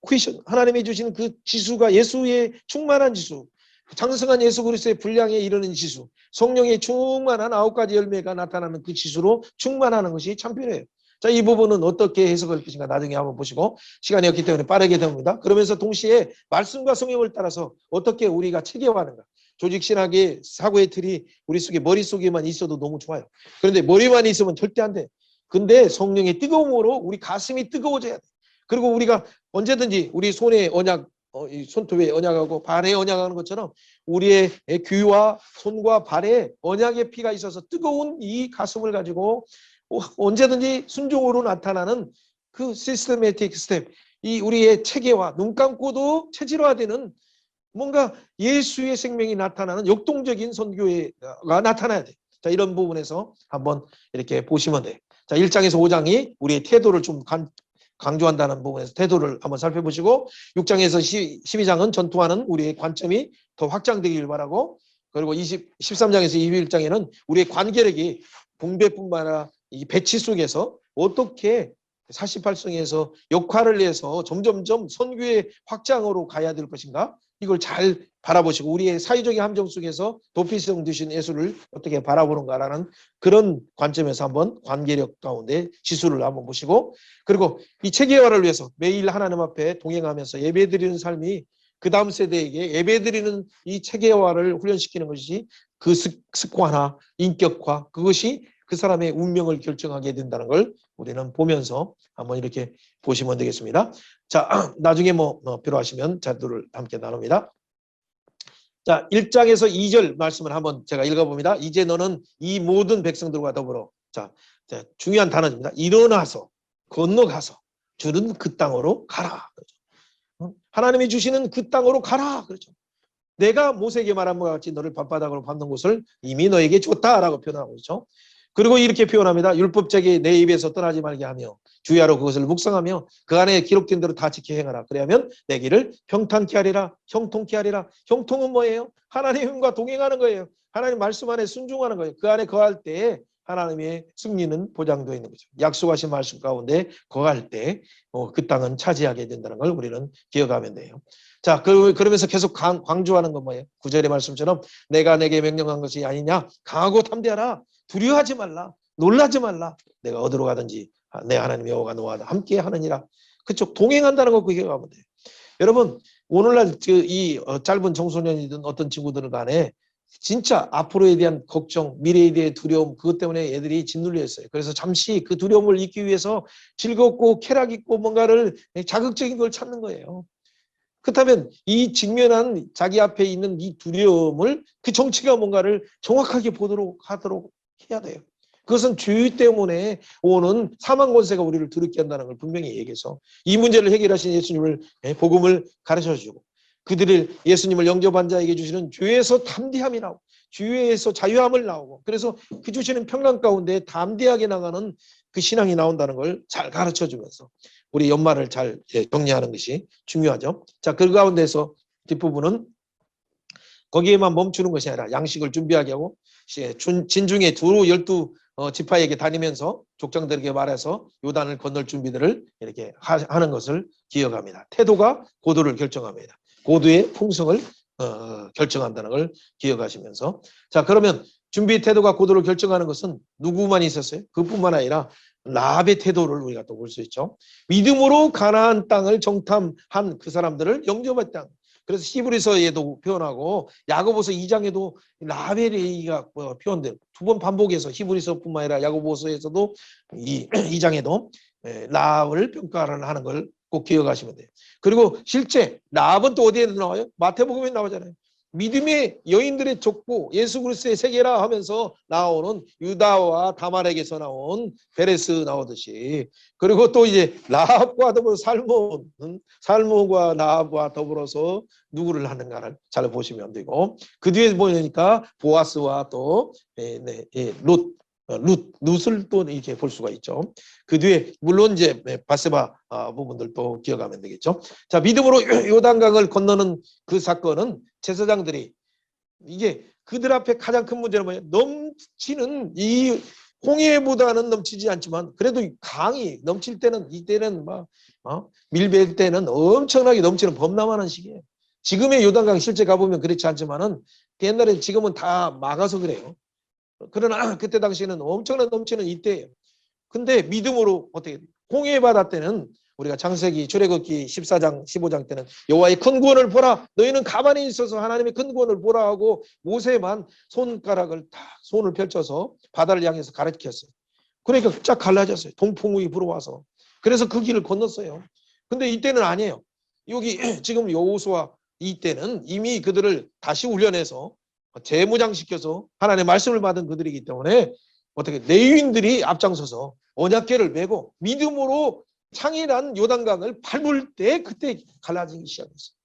퀴션, 하나님이 주신 그 지수가 예수의 충만한 지수, 장성한 예수 그리스도의 분량에 이르는 지수, 성령의 충만한 9가지 열매가 나타나는 그 지수로 충만하는 것이 참 필요해요. 자, 이 부분은 어떻게 해석할 것인가 나중에 한번 보시고 시간이 없기 때문에 빠르게 됩니다. 그러면서 동시에 말씀과 성령을 따라서 어떻게 우리가 체계화하는가. 조직신학의 사고의 틀이 우리 속에 머릿속에만 있어도 너무 좋아요. 그런데 머리만 있으면 절대 안 돼. 근데 성령의 뜨거움으로 우리 가슴이 뜨거워져야 돼. 그리고 우리가 언제든지 우리 손에 언약, 이 손톱에 언약하고 발에 언약하는 것처럼 우리의 귀와 손과 발에 언약의 피가 있어서 뜨거운 이 가슴을 가지고 언제든지 순종으로 나타나는 그 시스테매틱 스텝, 이 우리의 체계화, 눈 감고도 체질화되는 뭔가 예수의 생명이 나타나는 역동적인 선교가 나타나야 돼. 자, 이런 부분에서 한번 이렇게 보시면 돼. 자, 1장에서 5장이 우리의 태도를 좀 강조한다는 부분에서 태도를 한번 살펴보시고 6장에서 12장은 전투하는 우리의 관점이 더 확장되길 바라고, 그리고 13장에서 21장에는 우리의 관계력이 분배뿐만 아니라 이 배치 속에서 어떻게 48성에서 역할을 내서 점점점 선교의 확장으로 가야 될 것인가, 이걸 잘 바라보시고 우리의 사회적인 함정 속에서 도피성 드신 예수를 어떻게 바라보는가라는 그런 관점에서 한번 관계력 가운데 지수를 한번 보시고, 그리고 이 체계화를 위해서 매일 하나님 앞에 동행하면서 예배드리는 삶이 그 다음 세대에게 예배드리는 이 체계화를 훈련시키는 것이 그 습관화, 인격화, 그것이 그 사람의 운명을 결정하게 된다는 걸 우리는 보면서 한번 이렇게 보시면 되겠습니다. 자, 나중에 뭐 필요하시면 자료를 함께 나눕니다. 자, 1장에서 2절 말씀을 한번 제가 읽어봅니다. 이제 너는 이 모든 백성들과 더불어, 자, 중요한 단어입니다. 일어나서 건너가서 주는 그 땅으로 가라. 그렇죠? 하나님이 주시는 그 땅으로 가라. 그렇죠? 내가 모세에게 말한 것 같이 너를 밤바닥으로 밟는 곳을 이미 너에게 줬다라고 표현하고 있죠. 그리고 이렇게 표현합니다. 율법책이 내 입에서 떠나지 말게 하며 주야로 그것을 묵상하며 그 안에 기록된 대로 다 지켜 행하라. 그래야면 내 길을 평탄케 하리라. 형통케 하리라. 형통은 뭐예요? 하나님과 동행하는 거예요. 하나님 말씀 안에 순종하는 거예요. 그 안에 거할 때 하나님의 승리는 보장되어 있는 거죠. 약속하신 말씀 가운데 거할 때 그 땅은 차지하게 된다는 걸 우리는 기억하면 돼요. 자, 그러면서 계속 강조하는 건 뭐예요? 9절의 말씀처럼 내가 내게 명령한 것이 아니냐? 강하고 담대하라. 두려워하지 말라. 놀라지 말라. 내가 어디로 가든지 내 하나님 여호와가 너와 함께 하느니라. 그쪽 동행한다는 거 그게 가면 돼요. 여러분, 오늘날 이 짧은 청소년이든 어떤 친구들 간에 진짜 앞으로에 대한 걱정, 미래에 대한 두려움, 그것 때문에 애들이 짓눌려 있어요. 그래서 잠시 그 두려움을 잊기 위해서 즐겁고 쾌락 있고 뭔가를 자극적인 걸 찾는 거예요. 그렇다면 이 직면한 자기 앞에 있는 이 두려움을 그 정치가 뭔가를 정확하게 보도록 하도록 해야 돼요. 그것은 죄 때문에 오는 사망 권세가 우리를 두렵게 한다는 걸 분명히 얘기해서 이 문제를 해결하신 예수님을 복음을 가르쳐주고 그들을 예수님을 영접한 자에게 주시는 죄에서 담대함이 나오고 죄에서 자유함을 나오고 그래서 그 주시는 평강 가운데 담대하게 나가는 그 신앙이 나온다는 걸 잘 가르쳐주면서 우리 연말을 잘 정리하는 것이 중요하죠. 자, 그 가운데서 뒷부분은 거기에만 멈추는 것이 아니라 양식을 준비하게 하고 진중에 두루 12지파에게 다니면서 족장들에게 말해서 요단을 건널 준비들을 이렇게 하는 것을 기억합니다. 태도가 고도를 결정합니다. 고도의 풍성을 결정한다는 걸 기억하시면서, 자, 그러면 준비 태도가 고도를 결정하는 것은 누구만 있었어요? 그뿐만 아니라 라합의 태도를 우리가 또 볼 수 있죠. 믿음으로 가나안 땅을 정탐한 그 사람들을 영접한 땅. 그래서 히브리서에도 표현하고 야고보서 2장에도 라합의 얘기가 표현돼요. 두 번 반복해서 히브리서뿐만 아니라 야고보서에서도 이 2장에도 라합을 평가를 하는 걸 꼭 기억하시면 돼요. 그리고 실제 라합은 또 어디에 나와요? 마태복음에 나오잖아요. 믿음의 여인들의 족보 예수 그리스도의 세계라 하면서 나오는 유다와 다말에게서 나온 베레스 나오듯이, 그리고 또 이제 라합과 더불어 살몬과 라합과 더불어서 누구를 하는가를 잘 보시면 되고, 그 뒤에 보니까 보아스와 또 룻을 또 이렇게 볼 수가 있죠. 그 뒤에 물론 이제 바세바 부분들도 기억하면 되겠죠. 자, 믿음으로 요단강을 건너는 그 사건은 제사장들이 이게 그들 앞에 가장 큰 문제는 뭐예요? 넘치는 이 홍해보다는 넘치지 않지만 그래도 강이 넘칠 때는 이때는 막 밀배일 때는 엄청나게 넘치는 범람하는 시기예요. 지금의 요단강 실제 가보면 그렇지 않지만은 옛날에 지금은 다 막아서 그래요. 그러나 그때 당시에는 엄청난 넘치는 이때예요. 근데 믿음으로 어떻게 홍해 바다 때는 우리가 창세기 출애굽기 14장 15장 때는 여호와의 큰 구원을 보라, 너희는 가만히 있어서 하나님의 큰 구원을 보라 하고 모세만 손가락을 다 손을 펼쳐서 바다를 향해서 가르쳤어요. 그러니까 쫙 갈라졌어요. 동풍이 불어와서. 그래서 그 길을 건넜어요. 근데 이때는 아니에요. 여기 지금 여호수아 이때는 이미 그들을 다시 훈련해서 재무장시켜서 하나님의 말씀을 받은 그들이기 때문에 어떻게 레위인들이 앞장서서 언약궤를 메고 믿음으로 창이란 요단강을 밟을 때 그때 갈라지기 시작했어요.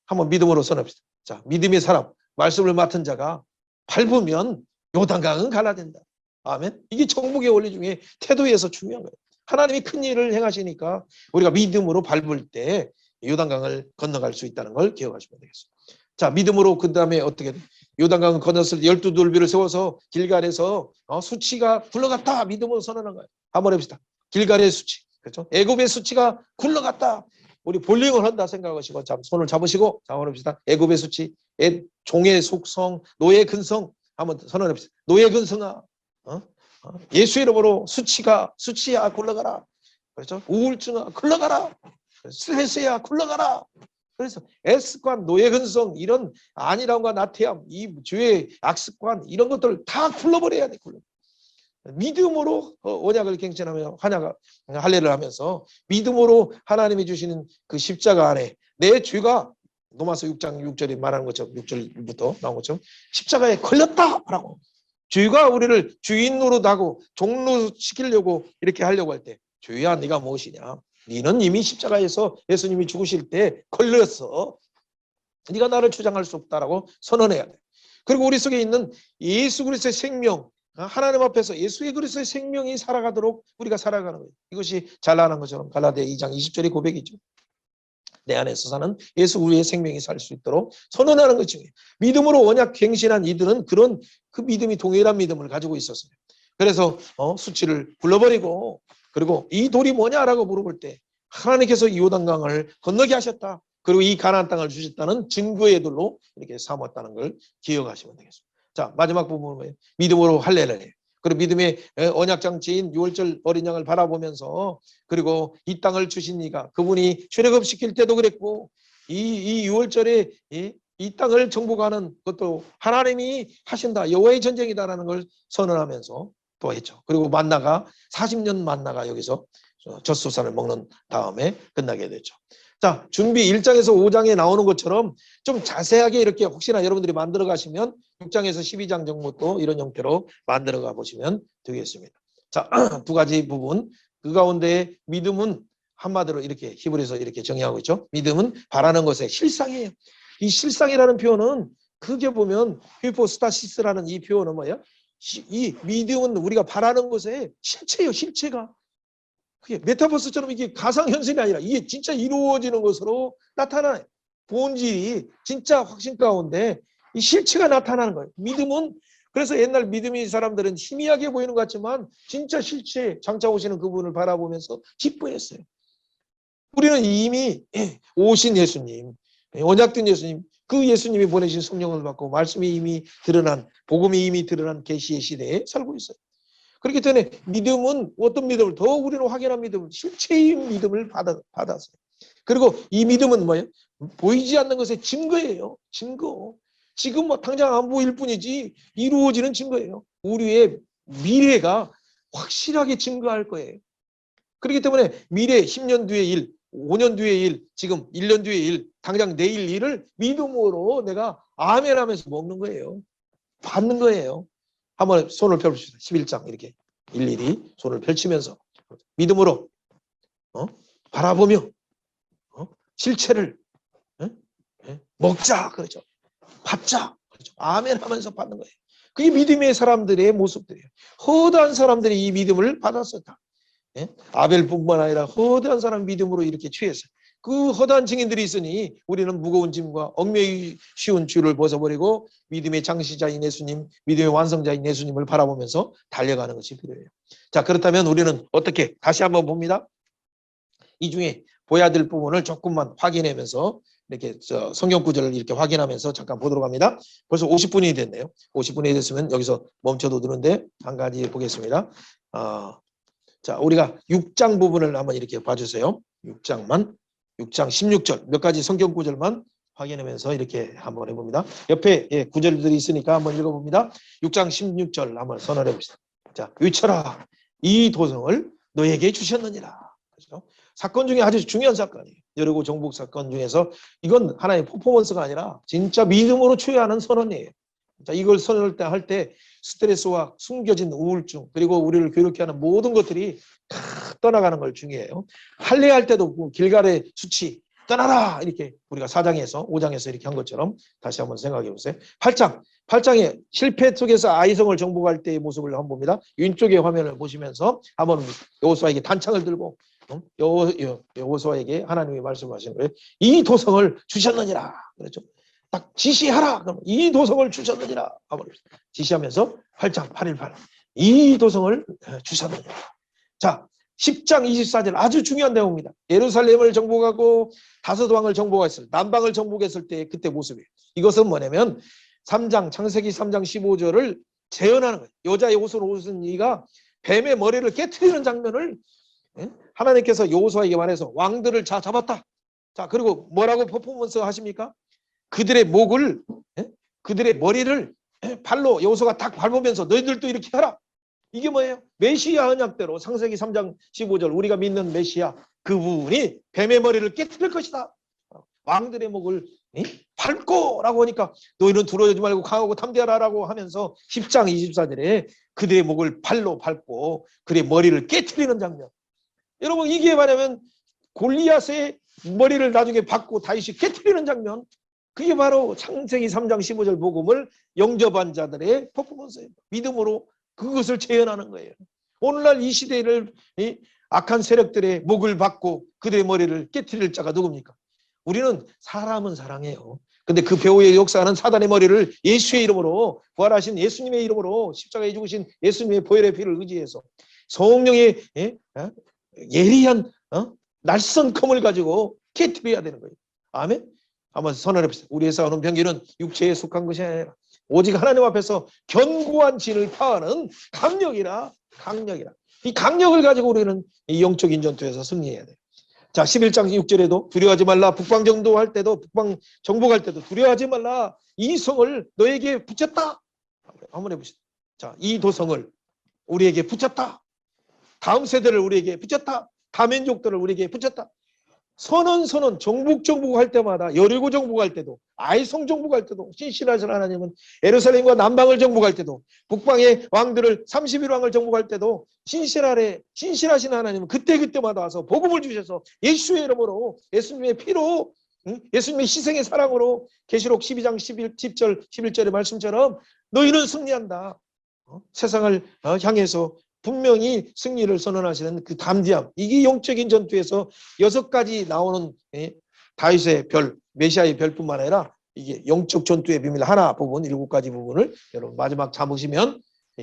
한번 믿음으로 선합시다. 자, 믿음의 사람, 말씀을 맡은 자가 밟으면 요단강은 갈라진다. 아멘. 이게 정복의 원리 중에 태도에서 중요한 거예요. 하나님이 큰 일을 행하시니까 우리가 믿음으로 밟을 때 요단강을 건너갈 수 있다는 걸 기억하시면 되겠습니다. 자, 믿음으로 그 다음에 어떻게 요단강을 건넜을 때 12돌비를 세워서 길갈에서 수치가 굴러갔다. 믿음으로 선언한 거예요. 한번 해봅시다. 길갈의 수치. 그렇죠? 애굽의 수치가 굴러갔다. 우리 볼링을 한다 생각하시고 손을 잡으시고 한번 해봅시다. 애굽의 수치, 종의 속성, 노예 근성 한번 선언해봅시다. 노예 근성아, 예수 이름으로 수치야 굴러가라. 그렇죠? 우울증아 굴러가라. 스트레스야 굴러가라. 그래서 S관, 노예 근성 이런 안일함과 나태함, 이 죄의 악습관 이런 것들 다 굴러버려야 돼. 믿음으로 언약을 갱신하며 할례를 하면서 믿음으로 하나님이 주시는 그 십자가 안에 내 죄가 로마서 6장 6절이 말하는 것처럼 6절부터 나온 것처럼 십자가에 걸렸다라고 죄가 우리를 주인 노릇하고 종로시키려고 이렇게 하려고 할 때 죄야 네가 무엇이냐? 너는 이미 십자가에서 예수님이 죽으실 때 걸렸어. 네가 나를 주장할 수 없다라고 선언해야 돼. 그리고 우리 속에 있는 예수 그리스도의 생명, 하나님 앞에서 예수 그리스도의 생명이 살아가도록 우리가 살아가는 거예요. 이것이 잘나가는 것처럼 갈라디아 2장 20절의 고백이죠. 내 안에서 사는 예수 우리의 생명이 살 수 있도록 선언하는 것 중에 믿음으로 언약 갱신한 이들은 그런 그 믿음이 동일한 믿음을 가지고 있었어요. 그래서 수치를 불러버리고 그리고 이 돌이 뭐냐라고 물어볼 때 하나님께서 이 요단강을 건너게 하셨다. 그리고 이 가나안 땅을 주셨다는 증거의 돌로 이렇게 삼았다는 걸 기억하시면 되겠습니다. 자, 마지막 부분은 뭐예요? 믿음으로 할례를 해요. 그리고 믿음의 언약장치인 유월절 어린 양을 바라보면서 그리고 이 땅을 주신 이가 그분이 출애굽시킬 때도 그랬고 이 유월절에 이 땅을 정복하는 것도 하나님이 하신다. 여호와의 전쟁이다라는 걸 선언하면서 또 했죠. 그리고 만나가 40년 만나가 여기서 젖소산을 먹는 다음에 끝나게 됐죠. 자, 준비 1장에서 5장에 나오는 것처럼 좀 자세하게 이렇게 혹시나 여러분들이 만들어 가시면 6장에서 12장 정도도 이런 형태로 만들어 가 보시면 되겠습니다. 자, 두 가지 부분. 그 가운데 믿음은 한마디로 이렇게 히브리서 이렇게 정의하고 있죠. 믿음은 바라는 것의 실상이에요. 이 실상이라는 표현은 크게 보면 히포스타시스라는 이 표현은 뭐예요? 이 믿음은 우리가 바라는 것의 실체예요. 실체가. 그게 메타버스처럼 이게 가상현실이 아니라 이게 진짜 이루어지는 것으로 나타나요. 본질이 진짜 확신 가운데 이 실체가 나타나는 거예요. 믿음은 그래서 옛날 믿음의 사람들은 희미하게 보이는 것 같지만 진짜 실체 장차 오시는 그분을 바라보면서 기뻐했어요. 우리는 이미 오신 예수님, 언약된 예수님, 그 예수님이 보내신 성령을 받고 말씀이 이미 드러난 복음이 이미 드러난 계시의 시대에 살고 있어요. 그렇기 때문에 믿음은 어떤 믿음을 더 우리는 확연한 믿음을 실체의 믿음을 받았어요. 그리고 이 믿음은 뭐예요? 보이지 않는 것의 증거예요. 증거. 지금 뭐 당장 안 보일 뿐이지 이루어지는 증거예요. 우리의 미래가 확실하게 증거할 거예요. 그렇기 때문에 미래 10년 뒤의 일, 5년 뒤의 일, 지금 1년 뒤의 일, 당장 내일 일을 믿음으로 내가 아멘 하면서 먹는 거예요. 받는 거예요. 한번 손을 펴봅시다. 11장 이렇게 일일이 손을 펼치면서 믿음으로 바라보며 실체를 먹자 그렇죠. 받자 그렇죠. 아멘 하면서 받는 거예요. 그게 믿음의 사람들의 모습들이에요. 허다한 사람들이 이 믿음을 받았었다. 아벨뿐만 아니라 허다한 사람 믿음으로 이렇게 취했어요. 그 허다한 증인들이 있으니 우리는 무거운 짐과 얽매이 쉬운 줄을 벗어버리고 믿음의 장시자인 예수님, 믿음의 완성자인 예수님을 바라보면서 달려가는 것이 필요해요. 자, 그렇다면 우리는 어떻게 다시 한번 봅니다. 이 중에 보여야 될 부분을 조금만 확인하면서 이렇게 성경 구절을 이렇게 확인하면서 잠깐 보도록 합니다. 벌써 50분이 됐네요. 50분이 됐으면 여기서 멈춰도 되는데 한 가지 보겠습니다. 자, 우리가 6장 부분을 한번 이렇게 봐주세요. 6장 16절 몇 가지 성경 구절만 확인하면서 이렇게 한번 해봅니다. 옆에 구절들이 있으니까 한번 읽어봅니다. 6장 16절 한번 선언해 봅시다. 자, 외쳐라. 이 도성을 너에게 주셨느니라. 그렇죠? 사건 중에 아주 중요한 사건이에요. 여리고 정복 사건 중에서 이건 하나의 퍼포먼스가 아니라 진짜 믿음으로 취하는 선언이에요. 자, 이걸 선언할 때 스트레스와 숨겨진 우울증 그리고 우리를 괴롭게 하는 모든 것들이 다 떠나가는 걸 중요해요. 할례할 때도 길갈의 수치 떠나라 이렇게 우리가 4장에서 5장에서 이렇게 한 것처럼 다시 한번 생각해 보세요. 8장의 실패 속에서 아이성을 정복할 때의 모습을 한번 봅니다. 왼쪽의 화면을 보시면서 한번 여호수아에게 단창을 들고 여호수아에게 하나님이 말씀하시는 거예요. 이 도성을 주셨느니라. 그렇죠? 딱 지시하라. 그럼 이 도성을 주셨느니라. 지시하면서 8장 8.18 이 도성을 주셨느니라. 자, 10장 24절 아주 중요한 내용입니다. 예루살렘을 정복하고 다섯 왕을 정복했을 남방을 정복했을 때 그때 모습이에요. 이것은 뭐냐면 3장 창세기 3장 15절을 재현하는 거예요. 여자의 옷을 옷은 이가 뱀의 머리를 깨트리는 장면을 하나님께서 여호수아에게 말해서 왕들을 잡았다. 자, 그리고 뭐라고 퍼포먼스 하십니까? 그들의 목을 그들의 머리를 팔로 여호수아가 딱 밟으면서 너희들도 이렇게 하라. 이게 뭐예요? 메시아 언약대로 창세기 3장 15절 우리가 믿는 메시아 그분이 뱀의 머리를 깨트릴 것이다. 왕들의 목을 밟고라고 하니까 너희는 두려워하지 말고 강하고 담대하라라고 하면서 10장 24절에 그들의 목을 팔로 밟고 그들의 머리를 깨트리는 장면. 여러분 이게 뭐냐면 골리앗의 머리를 나중에 받고 다윗이 깨트리는 장면. 그게 바로 창세기 3장 15절 복음을 영접한 자들의 퍼포먼스예요. 믿음으로 그것을 재현하는 거예요. 오늘날 이 시대를 악한 세력들의 목을 받고 그들의 머리를 깨트릴 자가 누굽니까? 우리는 사람은 사랑해요. 근데 그 배후의 역사는 사단의 머리를 예수의 이름으로 부활하신 예수님의 이름으로 십자가에 죽으신 예수님의 보혈의 피를 의지해서 성령의 예리한 날선 검을 가지고 깨트려야 되는 거예요. 아멘. 한번 선언해 보세요. 우리의 싸우는 병기는 육체에 속한 것이 아니라 오직 하나님 앞에서 견고한 진을 파하는 강력이라. 이 강력을 가지고 우리는 이 영적인 전투에서 승리해야 돼요. 자, 11장 6절에도 두려워하지 말라. 북방 정복할 때도 두려워하지 말라. 이 성을 너에게 붙였다. 한번 해보시죠. 자, 이 도성을 우리에게 붙였다. 다음 세대를 우리에게 붙였다. 다민족들을 우리에게 붙였다. 선언 정복할 때마다 여리고 정복할 때도 아이성 정복할 때도 신실하신 하나님은 예루살렘과 남방을 정복할 때도 북방의 왕들을 31왕을 정복할 때도 신실하신 하나님은 그때마다 와서 복음을 주셔서 예수의 이름으로 예수님의 피로 예수님의 희생의 사랑으로 계시록 12장 10절 11절의 말씀처럼 너희는 승리한다. 세상을 향해서 분명히 승리를 선언하시는 그 담대함. 이게 영적인 전투에서 6가지 나오는 다윗의 별, 메시아의 별뿐만 아니라 이게 영적 전투의 비밀 하나 부분, 7가지 부분을 여러분 마지막 잡으시면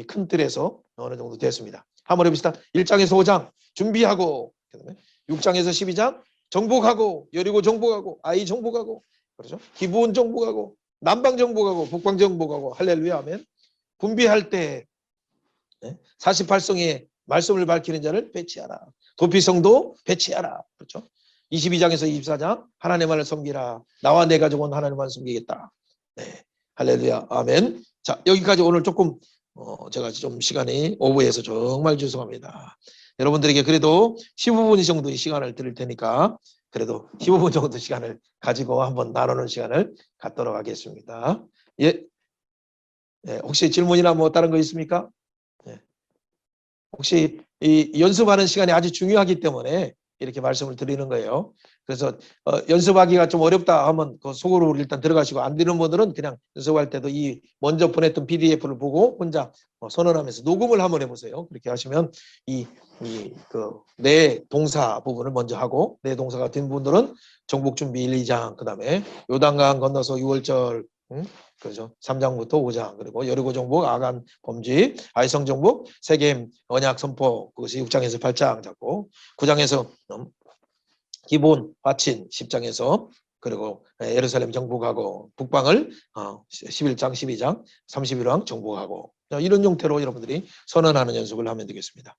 큰 틀에서 어느 정도 됐습니다. 한번 해봅시다. 1장에서 5장 준비하고 6장에서 12장 정복하고 여리고 정복하고 아이 정복하고 그렇죠? 기브온 정복하고 남방 정복하고 북방 정복하고 할렐루야 아멘. 분비할 때 48성의 말씀을 밝히는 자를 배치하라. 도피성도 배치하라. 그렇죠? 22장에서 24장 하나님만을 섬기라. 나와 내 가족은 하나님만 섬기겠다. 네, 할렐루야. 아멘. 자, 여기까지 오늘 조금 제가 좀 시간이 오버해서 정말 죄송합니다. 여러분들에게 그래도 15분 정도의 시간을 드릴 테니까 그래도 15분 정도 시간을 가지고 한번 나누는 시간을 갖도록 하겠습니다. 예. 네, 혹시 질문이나 뭐 다른 거 있습니까? 혹시 이 연습하는 시간이 아주 중요하기 때문에 이렇게 말씀을 드리는 거예요. 그래서 연습하기가 좀 어렵다 하면 그 속으로 일단 들어가시고 안 되는 분들은 그냥 연습할 때도 이 먼저 보냈던 PDF를 보고 혼자 선언하면서 녹음을 한번 해보세요. 그렇게 하시면 내 동사 부분을 먼저 하고 내 동사가 된 분들은 정복 준비 1, 2장 그다음에 요단강 건너서 6월절 그렇죠. 3장부터 5장 그리고 여리고 정복, 아간 범죄, 아이성 정복, 세겜 언약 선포 그것이 6장에서 8장 잡고 9장에서 기본 화친 10장에서 그리고 예루살렘 정복하고 북방을 11장 12장 31왕 정복하고 이런 형태로 여러분들이 선언하는 연습을 하면 되겠습니다.